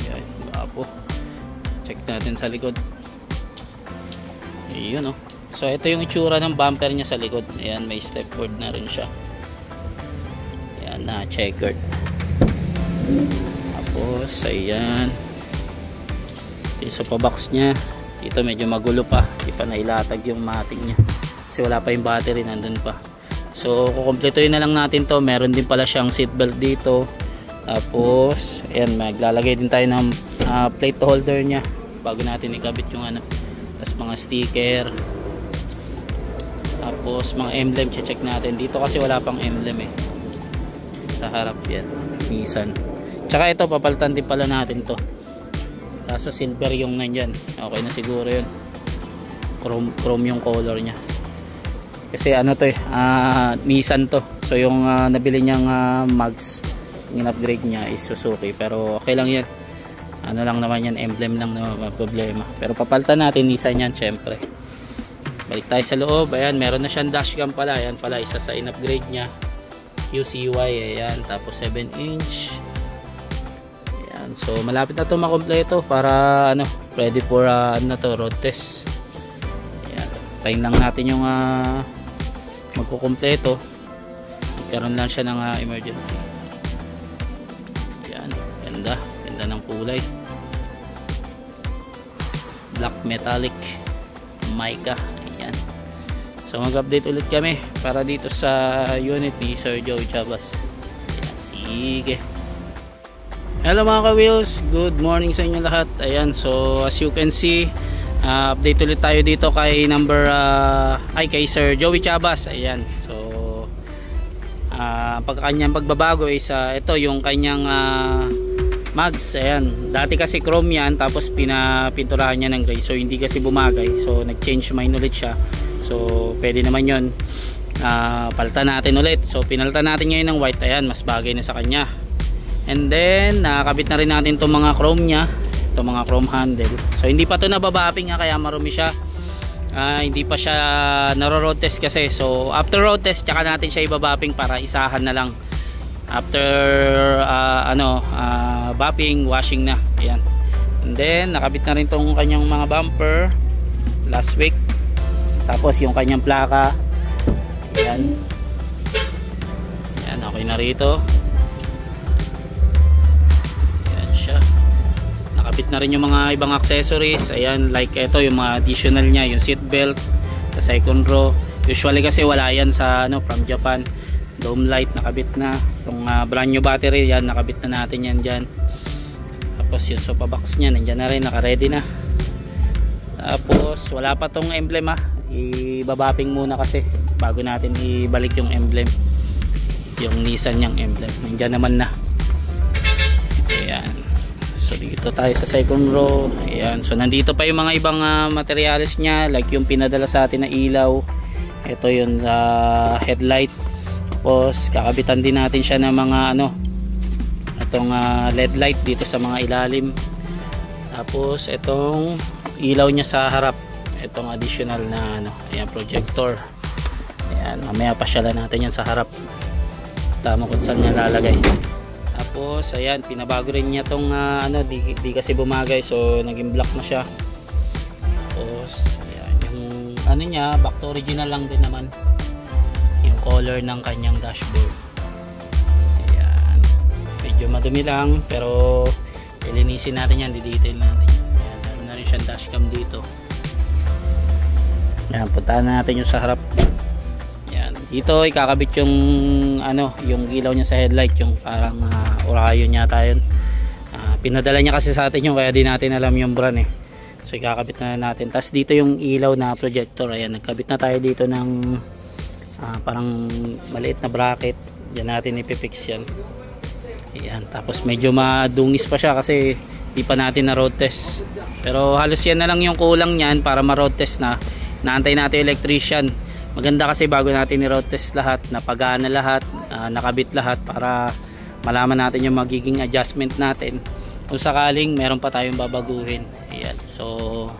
[SPEAKER 1] Ayan, po. Check natin sa likod. Ayun, oh. So ito yung itsura ng bumper niya sa likod. Ayan, may stepboard na rin siya. Ayan, na checkered. Tapos ayan, sa pa-box niya dito medyo magulo pa, hindi pa nailatag yung mating niya kasi wala pa yung battery, nandun pa. So kukumpletuhin na lang natin to. Meron din pala siyang seatbelt dito. Tapos ayan, maglalagay din tayo ng plate holder niya bago natin ikabit yung tapos mga sticker, tapos mga emblem check natin dito kasi wala pang emblem sa harap. Yan, Nissan. Tsaka ito papalitan din pala natin to, kaso silver yung nandyan. Okay na siguro yun, chrome yung color nya kasi to Nissan to. So yung nabili niyang mugs, yung upgrade niya is Suzuki, pero okay lang yan, lang naman yan, emblem lang naman, problema. Pero papalitan natin Nissan yan syempre. Balik tayo sa loob. Ayan, meron na siyang dashcam pala. Ayan pala, isa sa in-upgrade niya, QCY. Ayan, tapos 7-inch. So malapit na ito makompleto para ready for road test. Ayan, tayin lang natin yung magkukumpleto. Nagkaroon lang siya ng emergency. Ayan, ganda ng kulay, black metallic mica. Ayan, so mag-update ulit kami para dito sa unit ni Sir Joey Chabas. Ayan, sige. Hello mga ka-wheels, good morning sa inyo lahat. Ayan, so as you can see, update ulit tayo dito kay kay Sir Joey Chabas. Ayan, so kanyang pagbabago is ito yung kanyang mugs. Ayan, dati kasi chrome yan, tapos pinapinturahan niya ng gray, so hindi kasi bumagay, so nag-change mind ulit siya. So pwede naman yun, palitan natin ulit. So pinalitan natin ngayon ng white. Ayan, mas bagay na sa kanya. And then nakakabit na rin natin itong mga chrome nya, itong mga chrome handle. So hindi pa ito nababapping kaya marumi siya. Hindi pa siya naro-road test kasi. So after road test tsaka natin siya ibabapping para isahan na lang. After bapping, washing na. Ayan. And then nakabit na rin tong kanyang mga bumper last week. Tapos yung kanyang plaka. Ayan. Ayan, okay na rito. Ayan siya. Nakabit na rin yung mga ibang accessories. Ayan, like ito yung mga additional niya, yung seat belt sa second row. Usually kasi wala yan sa from Japan. Dome light nakabit na. Itong brand new battery, yan nakabit na natin yan dyan. Tapos yung sofa box nya nandiyan na rin, naka-ready na. Tapos wala pa tong emblem ibabapping muna kasi bago natin ibalik yung emblem, yung Nissan niyang emblem. Nandiyan naman na. Ayan. So dito tayo sa second row. Ayan. So nandito pa yung mga ibang materials nya, like yung pinadala sa atin na ilaw. Ito yung headlight. Tapos kakabitan din natin siya ng mga itong LED light dito sa mga ilalim. Tapos itong ilaw nya sa harap, itong additional na ayan, projector. Ayan, mamaya pasyalan natin yan sa harap, tama kung saan niya lalagay. Tapos ayan, pinabago rin niya tong di kasi bumagay, so naging black na siya. Tapos ayan, yung niya, back to original lang din naman yung color ng kanyang dashboard. Ayan, medyo madumi lang pero ilinisin natin yan, di-detail natin. Ayan, meron na rin siyang dashcam dito. Ayan, puntahan natin yung sa harap. Ayan, dito ikakabit yung yung ilaw niya sa headlight, yung parang Orion yata yun. Pinadala niya kasi sa atin yung, kaya di natin alam yung brand so ikakabit na natin. Tapos dito yung ilaw na projector. Ayan, nagkabit na tayo dito ng parang maliit na bracket. Diyan natin ipifix yan. Ayan, tapos medyo madungis pa siya kasi di pa natin na road test, pero halos yan na lang yung kulang niyan para ma road test na. Naantay natin electrician. Maganda kasi bago natin i-road test lahat, napagana lahat, nakabit lahat para malaman natin yung magiging adjustment natin kung sakaling meron pa tayong babaguhin. Ayan. So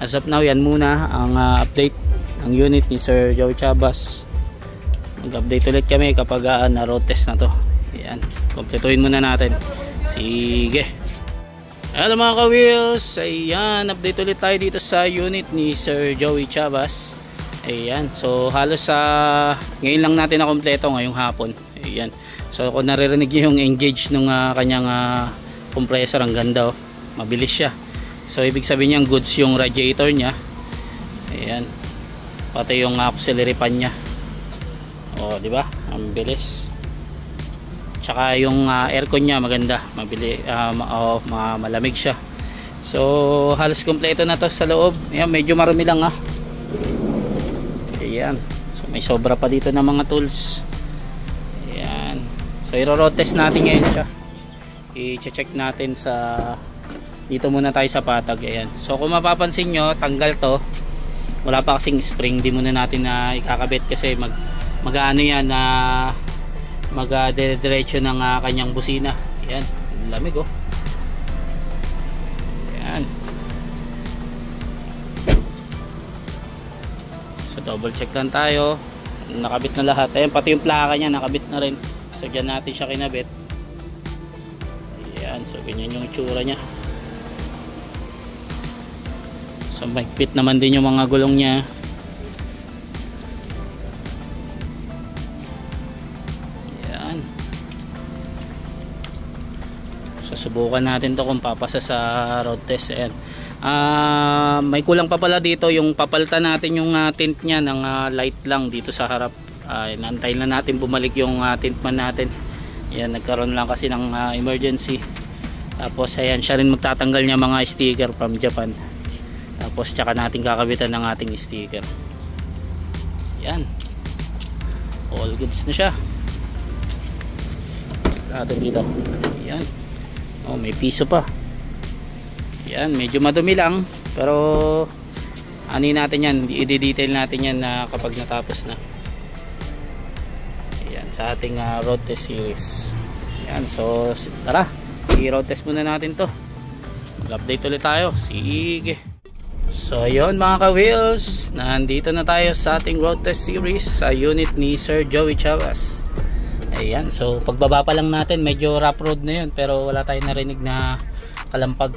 [SPEAKER 1] as of now, yan muna ang update ng unit ni Sir Joey Chabas. Mag-update ulit kami kapag na-road test na to. Ayan. Kompletuhin muna natin. Sige. Hello mga ka-wheels, ayan, update ulit tayo dito sa unit ni Sir Joey Chabas. Ayan, so halos ngayon lang natin na kompleto ngayong hapon. Ayan, so kung naririnig yung engage nung kanyang compressor, ang ganda mabilis siya. So ibig sabihin niya goods yung radiator niya. Ayan, pati yung auxiliary fan niya. O, di ba? Ang bilis. Tsaka yung aircon niya maganda, malamig siya. So halos kompleto na to sa loob. Ayan, medyo marumi lang Ayan, so may sobra pa dito ng mga tools. Ayan, so i-road test natin ngayon siya. I-check natin sa dito muna tayo sa patag. Ayan, so kung mapapansin nyo, tanggal to, wala pa kasing spring. Di muna natin na ikakabit kasi mag-ano yan na mag-diretso ng kanyang busina. Ayan, lamig Ayan. So double check lang tayo, nakabit na lahat. Ayan, pati yung plaka nya nakabit na rin. So dyan natin siya kinabit. Ayan, so ganyan yung itsura nya. So mahigpit naman din yung mga gulong nya. Subukan natin to kung papasa sa road test. Ayan. May kulang pa pala dito, yung papalitan natin yung tint nya ng light lang dito sa harap. Inantay na natin bumalik yung tint man natin. Ayan, nagkaroon lang kasi ng emergency. Tapos ayan, siya rin magtatanggal niya mga sticker from Japan. Tapos tsaka natin kakabitan ng ating sticker. Ayan, all goods na siya. Natin dito. Ayan. Oh, may piso pa. Yan, medyo madumi lang, pero natin yan, i-detail natin yan kapag natapos na. Yan, sa ating road test series. Yan, so tara, i-road test muna natin to. Mag-update ulit tayo. Sige. So ayun mga ka-wheels, nandito na tayo sa ating road test series sa unit ni Sir Joey Chavas. Ayan, so pagbaba pa lang natin medyo rough road na yun, pero wala tayong narinig na kalampag.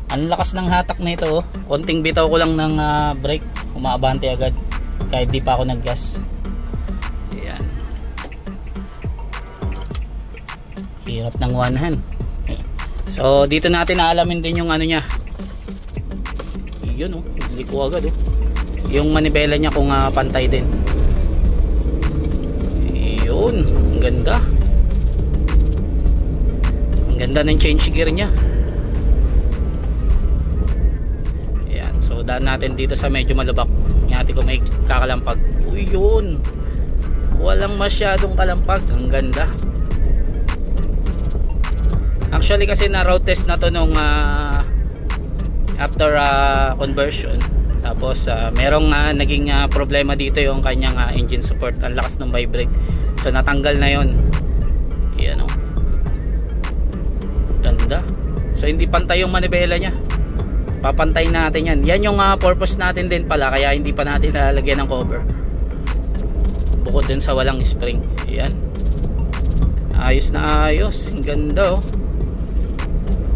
[SPEAKER 1] Ang lakas ng hatak na ito, oh. Konting bitaw ko lang ng brake, umaabante agad kahit di pa ako nag-gas. Ayan, hirap ng one hand. So dito natin aalamin din yung ano nya. Yun, oh, liko agad, oh. Yung manibela nya kung pantay din. Yun, ang ganda. Ang ganda ng change gear nya. Ayan, so daan natin dito sa medyo malubak. Ingati ko may kakalampag. Uy, yun, walang masyadong kalampag. Ang ganda. Actually kasi na road test na to nung after conversion. Tapos merong naging problema dito yung kanyang engine support. Ang lakas ng vibrate. So natanggal na yon. Yan, oh. Ganda. So hindi pantay yung manibela nya. Papantay natin yan. Yan yung purpose natin din pala, kaya hindi pa natin lalagyan ng cover. Bukod dun sa walang spring. Yan. Ayos na ayos. Ang ganda, oh.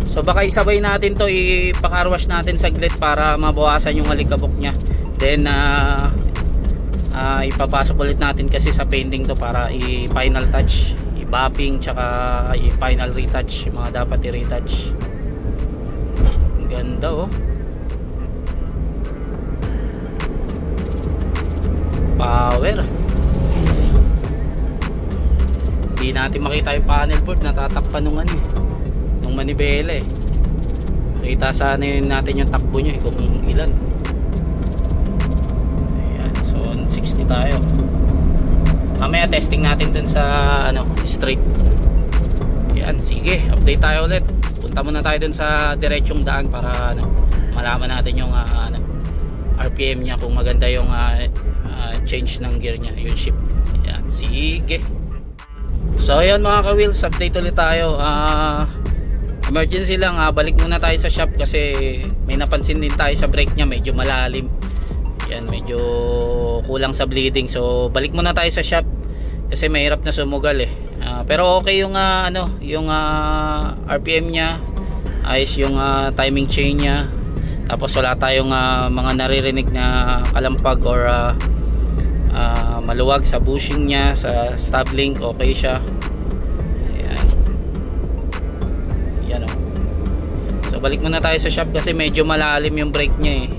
[SPEAKER 1] So baka isabay natin to, ipakarwash natin saglit para mabawasan yung alikabok nya. Then ipapasok ulit natin kasi sa painting to para i-final touch, i-bapping tsaka i-final retouch, yung mga dapat i-retouch. Ganda, oh. Power. Hindi natin makita yung panel board, natatakpan nung ano, nung manibela, eh. Kita sana yun natin yung takbo nyo, kung ilan. Ayan, so 60 tayo. Mamaya testing natin dun sa straight. Ayan, sige, update tayo ulit. Punta muna tayo dun sa diretsong daan para malaman natin yung RPM nya, kung maganda yung change ng gear nya, yung shift. Ayan, sige. So ayan mga ka-wheels, update ulit tayo. Emergency lang, balik muna tayo sa shop kasi may napansin din tayo sa brake nya, medyo malalim. Yan, medyo kulang sa bleeding. So balik muna tayo sa shop kasi mahirap na sumugal, eh. Pero okay yung yung RPM nya, ayos yung timing chain nya. Tapos wala tayong mga naririnig na kalampag or maluwag sa bushing nya, sa stub link, okay siya. So balik muna tayo sa shop kasi medyo malalim yung brake nya, eh.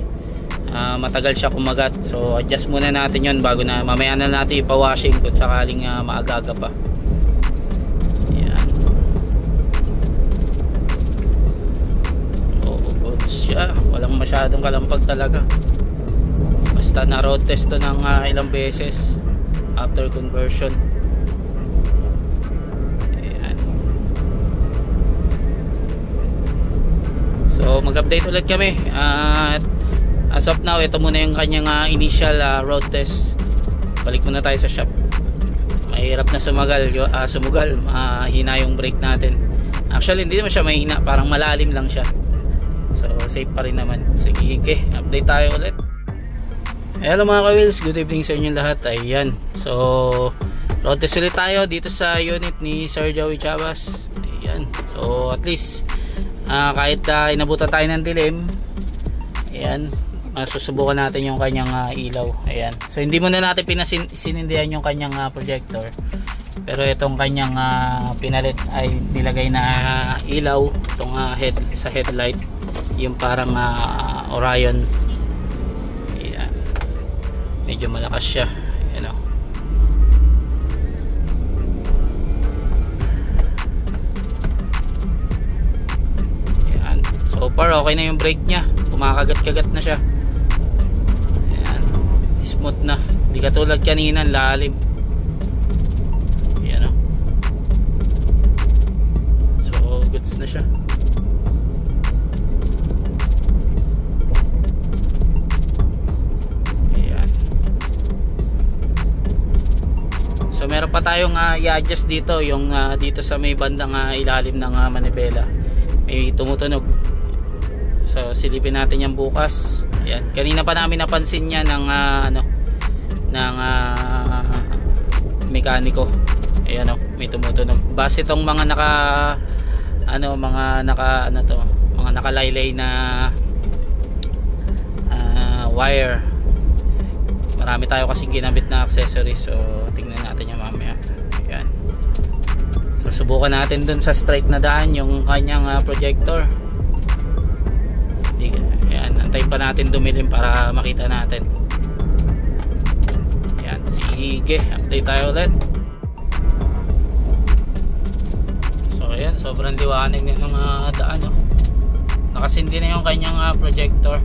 [SPEAKER 1] Matagal siya kumagat. So adjust muna natin yon bago na mamaya na natin ipa-washing kung sakaling maagaga pa. Yan. Oh, goods siya. Walang masyadong kalampag talaga. Basta na road test to ng ilang beses after conversion. So mag-update ulit kami. As of now, ito muna yung kanyang initial road test. Balik muna tayo sa shop. Mahirap na sumugal, hina yung brake natin. Actually hindi naman siya mahina, parang malalim lang siya. So safe pa rin naman. Sige, update tayo ulit. Hello mga ka-wheels, good evening sa inyo lahat. Ayan, so road test ulit tayo dito sa unit ni Sir Joey Chavas. Ayan, so at least kahit inabutan tayo ng dilim, ayan, masusubukan natin yung kanyang ilaw. Ayan, so hindi muna natin sinindihan yung kanyang projector, pero itong kanyang pinalit ay nilagay na ilaw, itong sa headlight, yung parang Orion. Ayan, medyo malakas siya. Ayan, oh. So far okay na yung brake nya, kumakagat-kagat na siya. Ayan, smooth na, hindi katulad kanina, lalim. Ayan, oh. So goods na siya. Ayan. So meron pa tayong i-adjust dito, yung dito sa may bandang ilalim ng manibela may tumutunog. So silipin natin yan bukas. Yan. Kanina pa namin napansin yan ng mekaniko. Ayan may tumutunog. Base itong mga mga nakalaylay na wire. Marami tayo kasing ginamit na accessories, so tingnan natin yan mamaya. Ayan. So subukan natin dun sa straight na daan yung kanyang projector. Ayan, antayin pa natin dumilim para makita natin. Ayan, sige, update tayo ulit. So ayan, sobrang liwanag na ng daan, no? Nakasindi na yung kanyang projector.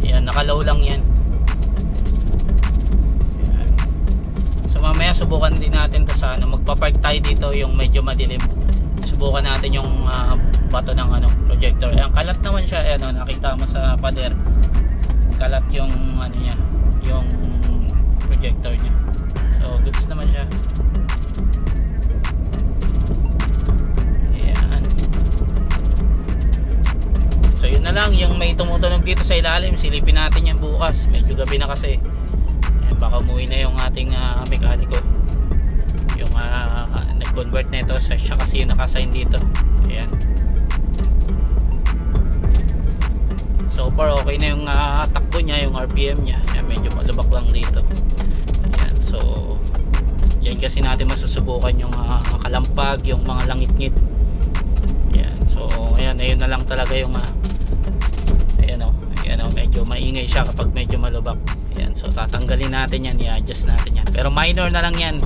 [SPEAKER 1] Ayan, nakalow lang yan. Ayan. So mamaya subukan din natin to sa magpapark tayo dito yung medyo madilim. Subukan natin yung bato ng projector. Ayan, kalat naman siya. Ayan, nakita mo sa pader. Kalat yung niya, yung projector niya. So goods naman siya. Ayan. So yun na lang, yung may tumutunog dito sa ilalim, silipin natin yan bukas. Medyo gabi na kasi. Ayan, baka umuwi na yung ating mekaniko. Yung nag-convert na ito siya kasi yung nakasign dito. Ayan. So far okay na yung takbo niya, yung RPM niya. Ayan, medyo malubak lang dito. Ayan, so yan kasi natin masusubukan yung kalampag, yung mga langit-ngit. Ayan, so ayan, ayun na lang talaga yung ayan medyo maingay siya kapag medyo malubak. Ayan, so tatanggalin natin yan, i-adjust natin yan. Pero minor na lang yan.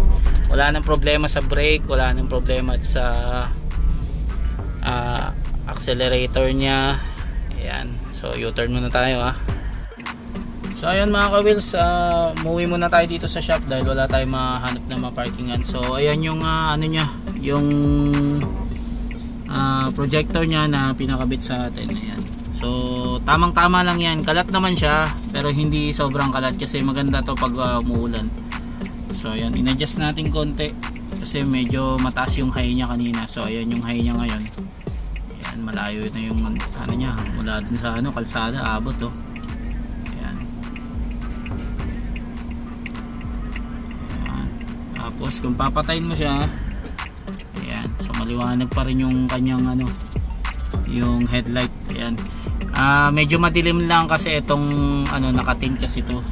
[SPEAKER 1] Wala nang problema sa brake, wala nang problema sa accelerator niya. Ayan, so U-turn muna tayo So ayan mga ka-wheels, umuwi muna tayo dito sa shop dahil wala tayong mahanap na maparkingan. So ayan yung niya, yung projector niya na pinakabit sa atin. Ayan. So tamang tama lang yan, kalat naman siya pero hindi sobrang kalat kasi maganda to pag umuulan. So ayan, in-adjust natin konti kasi medyo mataas yung high niya kanina. So ayan yung high niya ngayon. Ayan, malayo na yung niya, mula dun sa kalsada, abot Ayan. Ayan. Tapos kung papatayin mo siya, ayan, so maliwanag pa rin yung kanyang yung headlight. Ayan. Medyo madilim lang kasi itong naka-tint kasi ito.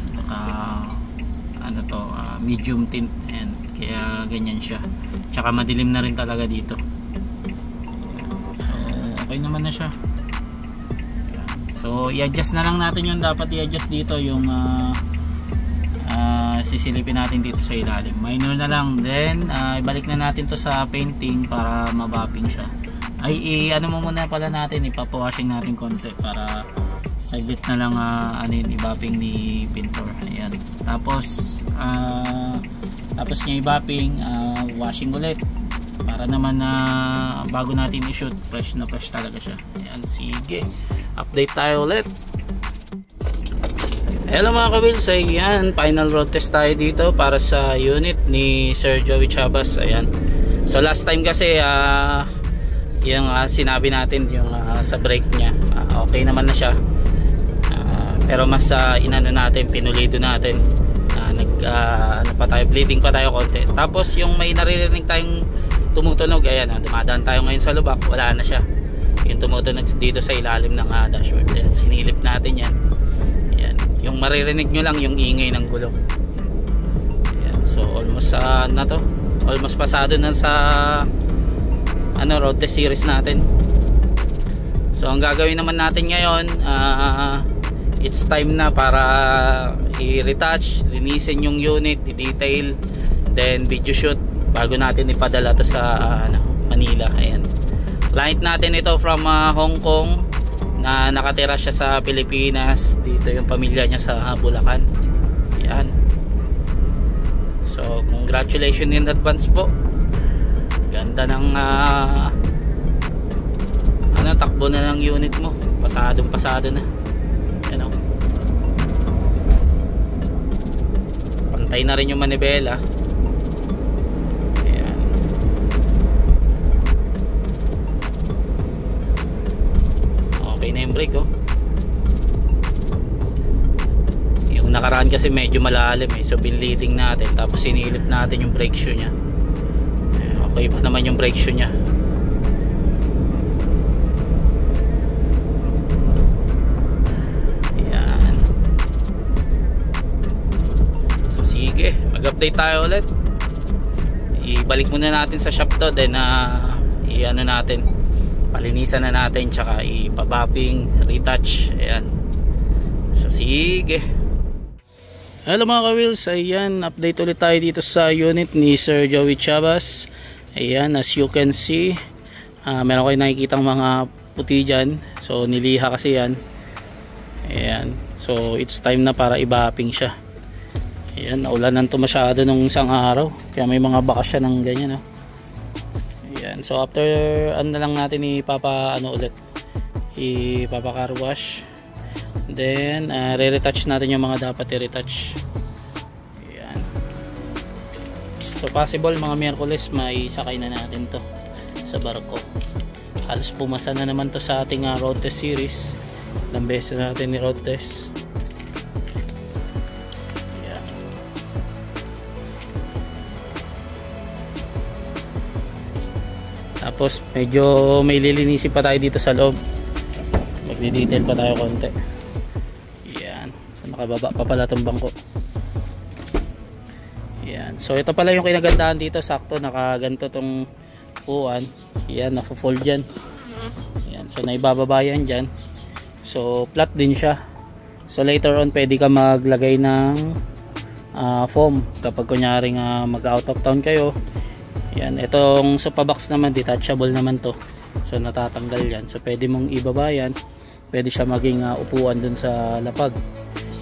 [SPEAKER 1] Medium tint. Ayan. Kaya ganyan siya. Tsaka madilim na rin talaga dito. Ayan. So okay naman na siya. Ayan. So i-adjust na lang natin yung dapat i-adjust dito, yung sisilipin natin dito sa ilalim. Minor na lang. Then ibalik na natin to sa painting para mabapping siya. Ano mo muna pala natin, ipapawashing natin konti para saglit na lang i-bapping ni pintor. Ayan. Tapos niya i-bapping, washing ulit para naman bago natin i-shoot, fresh na fresh talaga siya. Ayan, sige, update tayo ulit. Hello mga ka-wheels, ayan, final road test tayo dito para sa unit ni Sir Joey Chabas. Ayan, so last time kasi yung sinabi natin yung sa brake niya, okay naman na siya, pero mas inano natin, pinulido natin, pa tayo, bleeding pa tayo konti. Tapos yung may naririnig tayong tumutunog, ayan, dumadaan tayo ngayon sa lubak, wala na siya yung tumutunog dito sa ilalim ng dashboard. Ayan, sinilip natin yan. Ayan, yung maririnig nyo lang yung ingay ng gulong. Ayan, so almost almost pasado na sa road test series natin. So ang gagawin naman natin ngayon, it's time na para i-retouch, linisin yung unit, i-detail, then video shoot bago natin ipadala to sa Manila. Ayan, client natin ito from Hong Kong na nakatira siya sa Pilipinas. Dito yung pamilya niya sa Bulacan. Ayan, so congratulations in advance po. Ganda ng takbo na ng unit mo, pasadong pasado na. Ayan, pantay na rin yung manibela. Ayan. Okay na yung brake nakaraan kasi medyo malalim eh, so binleading natin, tapos sinilip natin yung brake shoe nya. Okay pa naman yung brake shoe nya. Yan. So sige, mag-update tayo ulit. Ibalik muna natin sa shop to, then i-ano natin, palinisan na natin, tsaka ipabapping, retouch. Ayan. So sige. Hello mga ka-wheels, ayan, update ulit tayo dito sa unit ni Sir Joey Chavas. Ayan, as you can see, meron kayo nakikitang mga puti dyan, so niliha kasi yan. Ayan, so it's time na para i-bapping siya. Ayan, naulanan to masyado nung isang araw, kaya may mga bakas siya ng ganyan, no? Ayan, so after ano na lang natin ulit, ipapa-car wash, then re-retouch natin yung mga dapat i-retouch. Ayan, so possible mga Miyerkules may sakay na natin to sa barko. Halos pumasa na naman to sa ating road test series. Ilang beses na natin ni road test. Tapos medyo may lilinisin pa tayo dito sa loob, magdi-detail pa tayo konti. Yan, so nakababa pa pala itong bangko. Yan, so ito pala yung kinagandahan dito, sakto nakaganto tong upuan. Yan, nafo-fold dyan. Yan, so naibababa yan dyan, so flat din siya. So later on pwede ka maglagay ng foam kapag kunyaring mag out of town kayo. Yan, itong sofa box naman detachable naman to, so natatanggal yan, so pwede mong ibaba yan, pwede siya maging upuan dun sa lapag.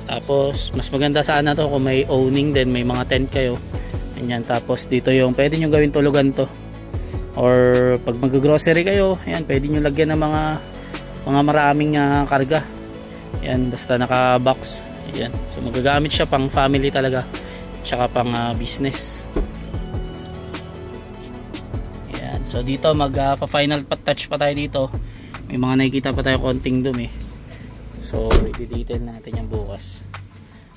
[SPEAKER 1] Tapos mas maganda sana to kung may owning din, may mga tent kayo. Yan, tapos dito yung pwede nyo gawin tulugan to, or pag mag-grocery kayo, yan, pwede nyo lagyan ng mga maraming karga. Yan, basta naka box. Yan, so magagamit siya pang family talaga, tsaka pang business. So dito mag-final touch pa tayo dito. May mga nakikita pa tayo konting dumi. So i-detail natin yan bukas.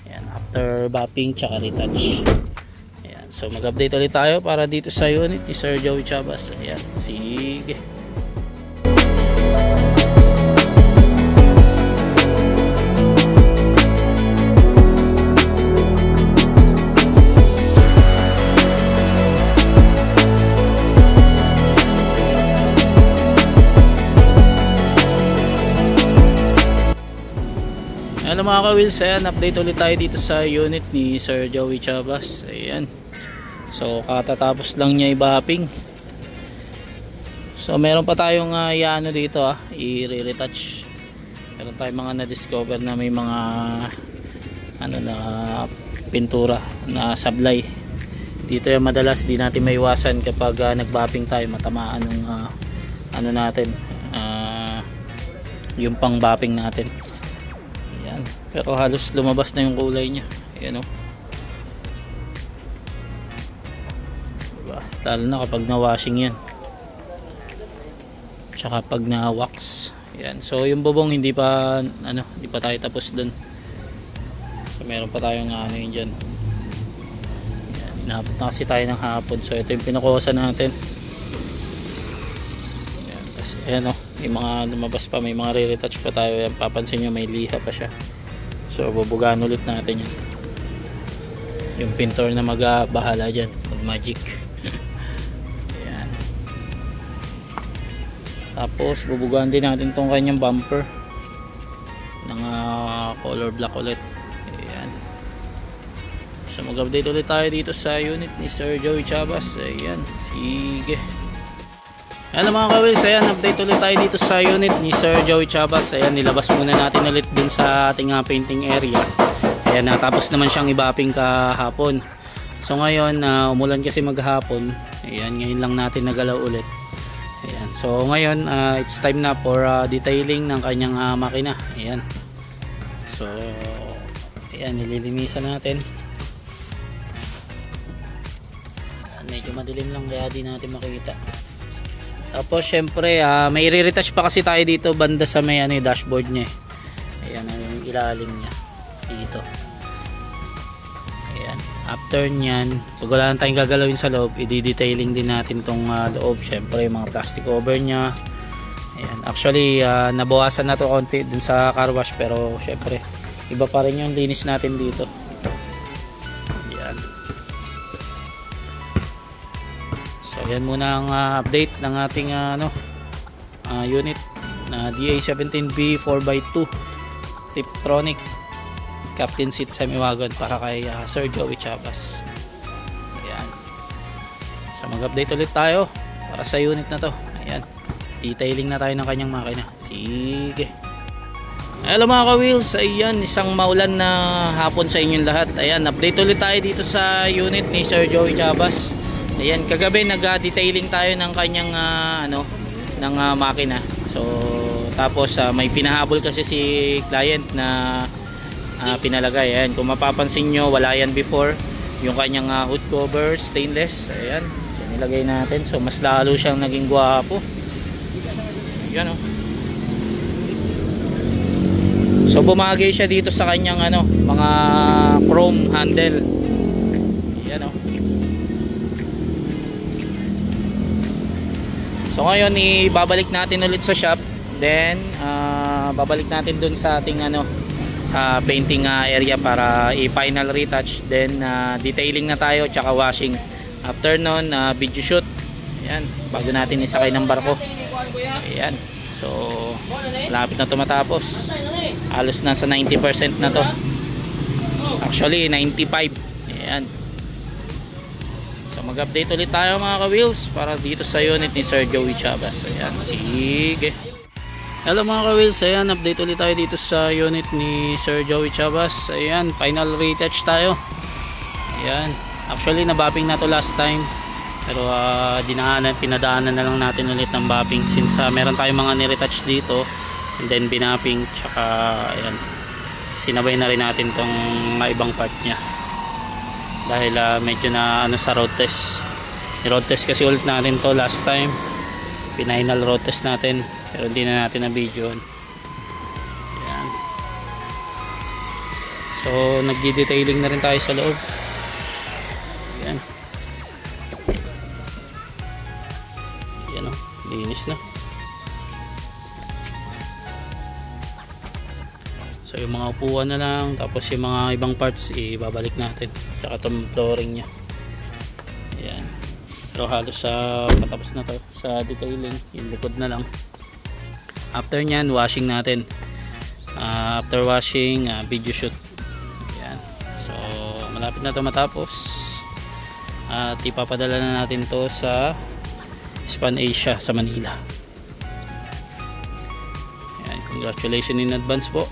[SPEAKER 1] Ayan, after bapping tsaka retouch. Ayan, so mag-update ulit tayo para dito sa unit ni Sir Joey Chavas. Ayan, sige. Hello mga ka-wheels, ayan, update ulit tayo dito sa unit ni Sir Joey Chavas. Ayan, so katatapos lang niya i-bapping. So meron pa tayong iano dito, i-retouch. Meron tayong mga na-discover na may mga na pintura na sablay dito. Yung madalas di natin maiwasan kapag nag-bapping tayo, matamaan ng natin, yung pang bapping natin. Pero halos lumabas na yung kulay niya. Ayan, diba? Lalo na kapag na-washing yan, tsaka pag na-wax. Ayan. So yung bubong hindi pa tayo tapos dun. So meron pa tayong yun dyan. Ayan. Inabot na kasi tayo ng hapon. So ito yung pinukuhasan natin. Ayan. Tapos ayan, may mga lumabas pa, may mga re-retouch pa tayo. Ayan, papansin nyo may liha pa siya. So bubugaan ulit natin yan. Yung pintor na magbahala dyan, mag magic. Ayan. Tapos bubugaan din natin tong kanyang bumper ng color black ulit. Ayan. So mag-update ulit tayo dito sa unit ni Sir Joey Chavas. Ayan, sige. Hello mga ka-wheels, ayan, update ulit tayo dito sa unit ni Sir Joey Chavas. Ayan, nilabas muna natin ulit dun sa ating painting area. Ayan, natapos naman siyang i-bapping kahapon. So ngayon, umulan kasi maghapon. Ayan, ngayon lang natin nagalaw ulit. Ayan, so ngayon, it's time na for detailing ng kanyang makina. Ayan. So, ayan, nililinisan natin. Ayan, medyo madilim lang kaya di natin makita. Tapos syempre may i-retouch pa kasi tayo dito banda sa may dashboard niya. Ayan yung ilalim niya dito. Ayan. After nyan, pag wala na tayong gagalawin sa loob, i-detailing din natin tong loob. Syempre yung mga plastic cover nya. Ayan. Actually nabawasan na to konti dun sa car wash, pero syempre iba pa rin yung linis natin dito. Ayan. So yan muna ang update ng ating unit na DA17B 4x2 Tiptronic Captain Seat Semi-Wagon para kay Sir Joey Chavas. Ayan. So mag-update ulit tayo para sa unit na to. Ayan. Detailing na tayo ng kanyang makina. Sige. Hello mga ka-wheels. Ayan, isang maulan na hapon sa inyong lahat. Ayan, update ulit tayo dito sa unit ni Sir Joey Chavas. Ayan, kagabi nag-detailing tayo ng kanyang ng makina. So tapos may pinahabol kasi si client na pinalagay. Ayan, kung mapapansin nyo, wala yan before yung kanyang hood cover stainless. Ayan, so nilagay natin, so mas lalo siyang naging gwapo. Ayan, oh. So bumagay siya dito sa kanyang mga chrome handle. Ayan, oh. So ngayon ibabalik natin ulit sa shop, then babalik natin dun sa ating sa painting area para i-final retouch, then detailing na tayo tsaka washing. After nun video shoot. Ayan, bago natin isakay ng barko. Ayan, so lapit na tumatapos, halos nasa 90% na to, actually 95. Ayan, so mag-update ulit tayo mga ka-wheels para dito sa unit ni Sir Joey Chavas. Ayan, sige. Hello mga ka-wheels, ayan, update ulit tayo dito sa unit ni Sir Joey Chavas. Ayan, final retouch tayo. Ayan, actually nabapping na to last time, pero pinadaanan na lang natin ulit ng bapping since meron tayong mga niretouch dito, and then binapping, tsaka ayan, sinabay na rin natin tong ibang part nya dahil medyo na sa road test. Road test kasi ulit natin to last time, final road test natin, pero hindi na natin na video. Ayan. So nagdi-detailing na rin tayo sa loob. Ayan. Ayan, oh, linis na. So yung mga upuan na lang, tapos yung mga ibang parts ibabalik natin, tsaka itong flooring nya. Ayan. Pero halos patapos na to sa detailing, yung likod na lang. After nyan, washing natin. After washing, video shoot. Ayan. So malapit na to matapos, at ipapadala na natin to sa Span Asia sa Manila. Ayan, congratulations in advance po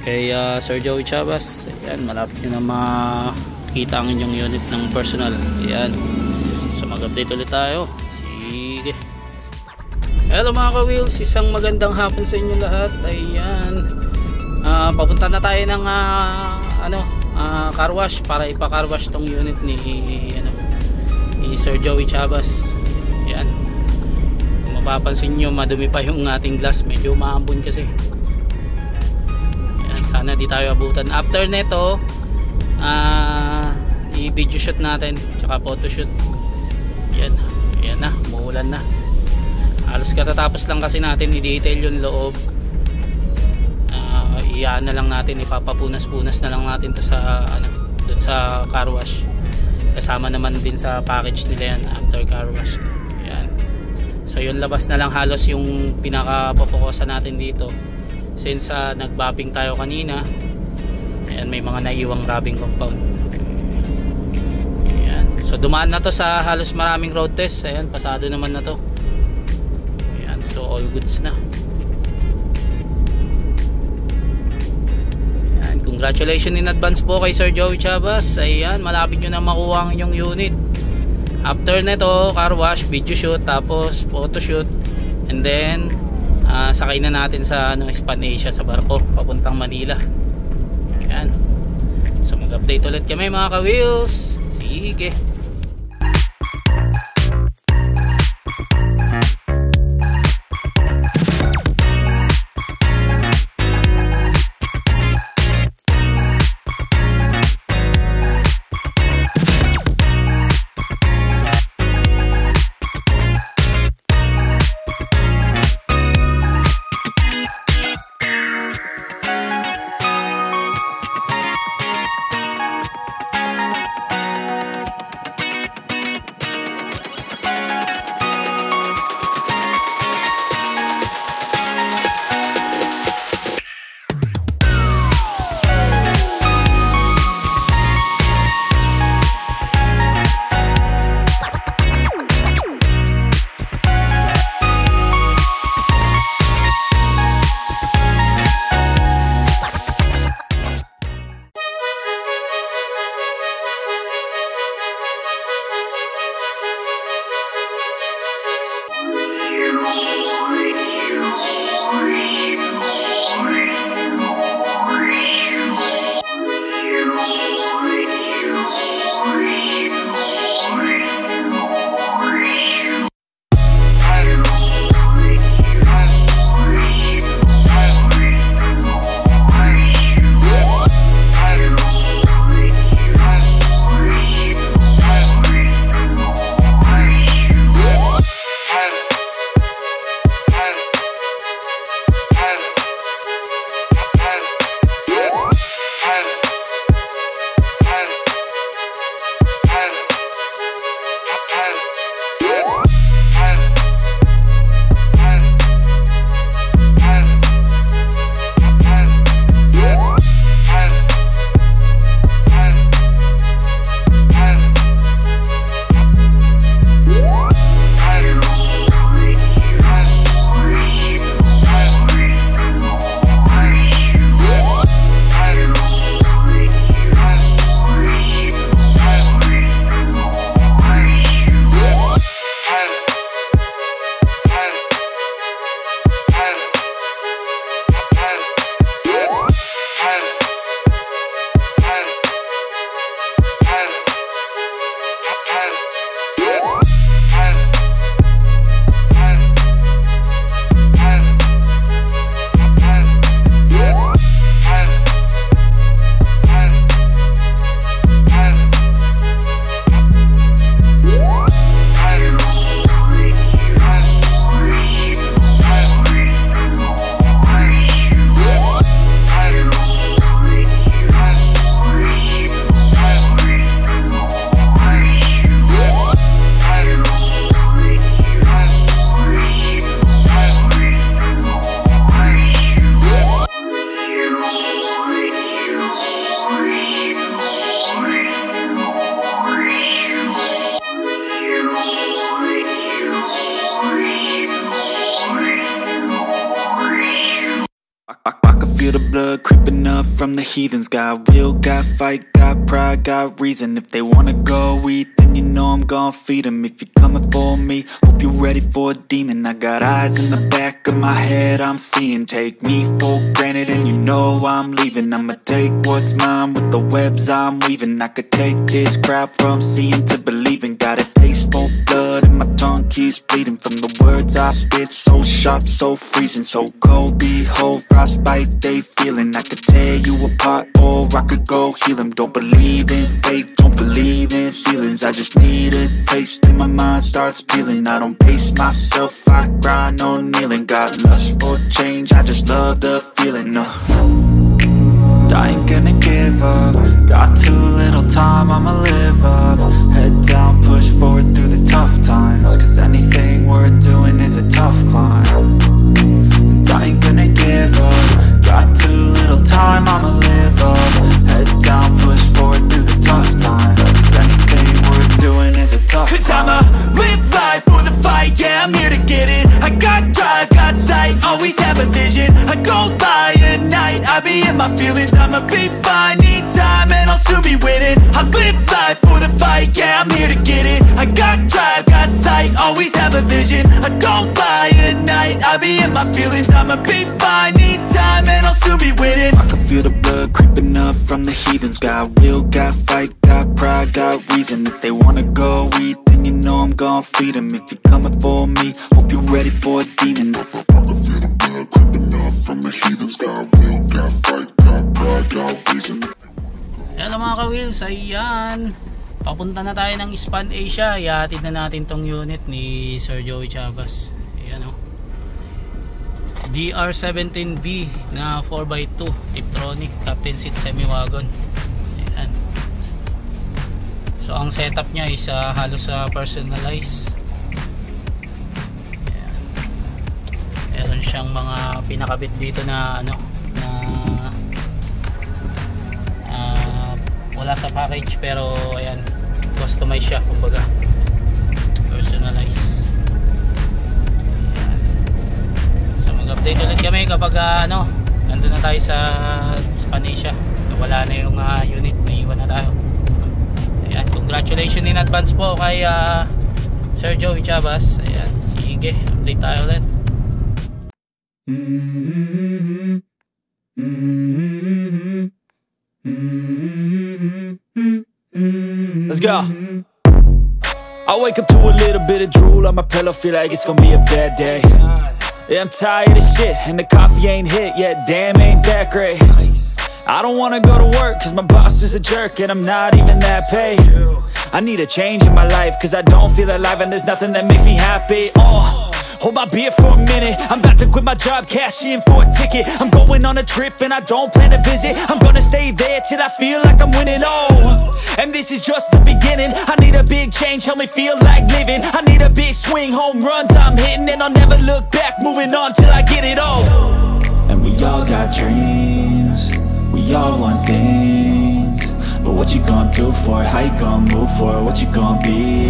[SPEAKER 1] kay Sir Joey Chavas. Ayan, malapit nyo na makita ang inyong unit ng personal. Ayan, so mag-update ulit tayo. Sige. Hello mga ka-wheels, isang magandang hapon sa inyo lahat. Ayan, papunta na tayo ng car wash para ipa-car wash tong unit ni Sir Joey Chavas. Ayan, kung mapapansin nyo, madumi pa yung ating glass, medyo maambon kasi. Ayan, sana di tayo abutan. After neto, i-video shoot natin tsaka photo shoot. Ayan, ayan na, umuulan na. Halos katatapos lang kasi natin i-detail yung loob. Iyaan na lang natin, ipapapunas-punas na lang natin to sa dun sa car wash. Kasama naman din sa package nila yan after car wash. Ayan. So yung labas na lang halos yung pinaka-popokosan natin dito, since nag-bapping tayo kanina. Ayan, may mga naiwang rubbing compound. Ayan. So dumaan na to sa halos maraming road test. Ayan, pasado naman na to. Ayan, so all goods na. Congratulations in advance po kay Sir Joey Chavas. Ayan, malapit nyo na makuha ang inyong unit. After neto, car wash, video shoot, tapos photo shoot, and then sakay na natin sa Span Asia sa barko papuntang Manila. Ayan, so mag-update ulit kami mga ka-wheels. Sige.
[SPEAKER 4] blood creeping up from the heathens. Got will, got fight, got pride, got reason. If they wanna go eat, then you know I'm gon' feed them. If you're coming for me, hope you're ready for a demon. I got eyes in the back of my head, I'm seeing. Take me for granted and you know I'm leaving. I'ma take what's mine with the webs I'm weaving. I could take this crowd from seeing to believing. Got a taste for blood and my tongue keeps bleeding from the words I spit. So sharp, so freezing, so cold. Behold, frostbite they feeling. I could tear you apart or I could go heal them. Don't believe in fate, don't believe in ceilings. I just need a taste and my mind starts peeling. I don't pace myself, I grind on kneeling. Got lust for change, I just love the feeling. I ain't gonna give up. Got too little time, I'ma live up. Head down, push forward through the tough times. Cause anything worth doing is a tough climb. And I ain't gonna give up. Got too little time, I'ma live up. Head down, push forward through the tough times. Cause anything worth doing is a tough climb. Cause I'ma live life for the fight, yeah, I'm here to get it. I got drive, got sight, always have a vision. I don't lie at night, I be in my feelings. I'ma be fine, need time and I'll soon be winning. I live life for the fight, yeah, I'm here to get it. I got drive, got sight, always have a vision. I don't lie at night, I be in my feelings. I'ma be fine, need time and I'll soon be winning. I can feel the blood creeping up from the heathens. Got will, got fight, got pride, got reason. If they wanna go eat, then you know I'm gon' feed them. If you're coming for me, hope you're ready for a demon. I can feel the blood creeping up from the heathens. Got will, got fight, got pride, got reason.
[SPEAKER 1] Hello mga ka-wheels, ayan. Papunta na tayo ng Span Asia. Ihatid na natin tong unit ni Sir Joey Chavas. Ayan o. DR17B na 4x2 Tiptronic Captain Seat Semi-Wagon. Ayan. So ang setup niya is halos personalized. Ayan. Meron siyang mga pinakabit dito na ano na wala sa package pero ayan, customize siya, kumbaga personalized. Ayan. So mag-update ulit kami kapag nandun na tayo sa Span Asia. Wala na yung unit, may iwan na tayo. Ayan, congratulations in advance po kay Sir Joey Chavas. Ayan, sige, update tayo ulit.
[SPEAKER 4] Let's go. I wake up to a little bit of drool on my pillow, feel like it's gonna be a bad day. Yeah, I'm tired of shit, and the coffee ain't hit yet, damn, ain't that great. I don't wanna go to work, cause my boss is a jerk, and I'm not even that paid. I need a change in my life, cause I don't feel alive, and there's nothing that makes me happy. Hold my beer for a minute, I'm about to quit my job, cash in for a ticket. I'm going on a trip and I don't plan to visit. I'm gonna stay there till I feel like I'm winning, and this is just the beginning. I need a big change, help me feel like living. I need a big swing, home runs I'm hitting. And I'll never look back, moving on till I get it all. And we all got dreams, we all want things. But what you gonna do for it? How you gonna move for it? What you gonna be?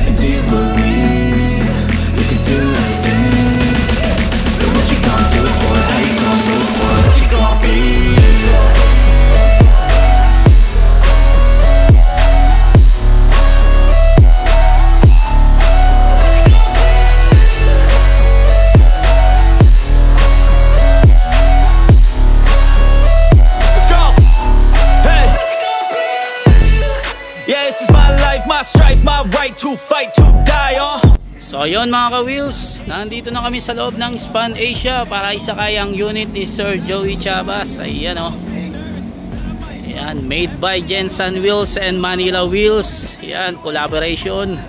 [SPEAKER 4] And do you believe you can do anything? But what you gonna do for it? How you gonna move for it? What you gonna be? My strife, my right to fight, to die on.
[SPEAKER 1] So ayun mga ka-wheels, nandito na kami sa loob ng Span Asia para isakay ang unit ni Sir Joey Chavas. Ayan Ayan, made by Jensen Wheels and Manila Wheels. Ayan, collaboration.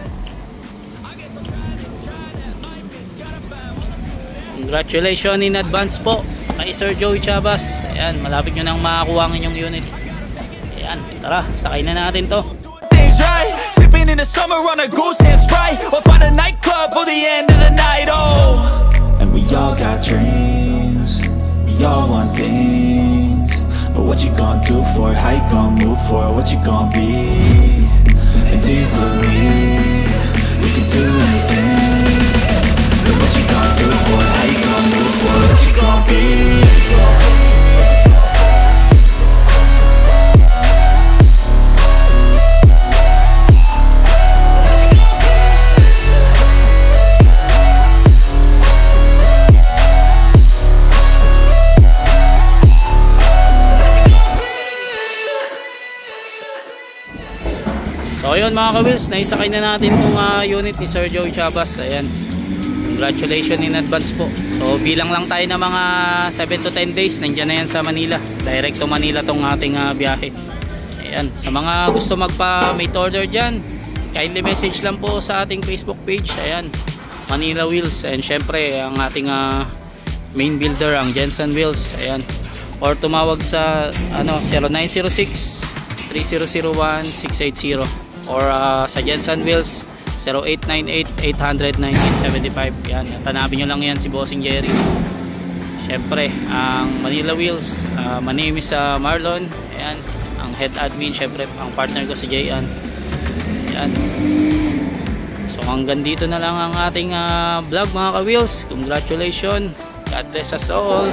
[SPEAKER 1] Congratulations in advance po kay Sir Joey Chavas. Ayan, malapit nyo nang makakuha ang inyong unit. Ayan, tara, sakay na natin to.
[SPEAKER 4] Right, sipping in the summer on a goose and Sprite, or find a nightclub for the end of the night. And we all got dreams, we all want things. But what you gonna do for it? How you gonna move for it? What you gonna be? And do you believe you can do anything? But what you gonna do for it? How you gonna move for it? What you gonna be?
[SPEAKER 1] ayun mga ka-wheels, naisakay na natin itong unit ni Sir Joey Chavas. Ayan, congratulations in advance po. So bilang lang tayo na mga 7 to 10 days, nandyan na yan sa Manila. Direct to Manila tong ating biyahe. Ayan, sa mga gusto magpa-mate order dyan, kindly message lang po sa ating Facebook page. Ayan, Manila Wheels. And syempre ang ating main builder, ang Jensen Wheels. Ayan, or tumawag sa 0906-3001-680 or sa Jensen Wheels 0898-800-1975. Yan, tanapin nyo lang yan si Bossing Jerry. Syempre ang Manila Wheels, my name is Marlon. Ayan, ang head admin. Syempre ang partner ko si Jayan. Ayan, so hanggang dito na lang ang ating vlog mga ka-wheels. Congratulations, God bless us all.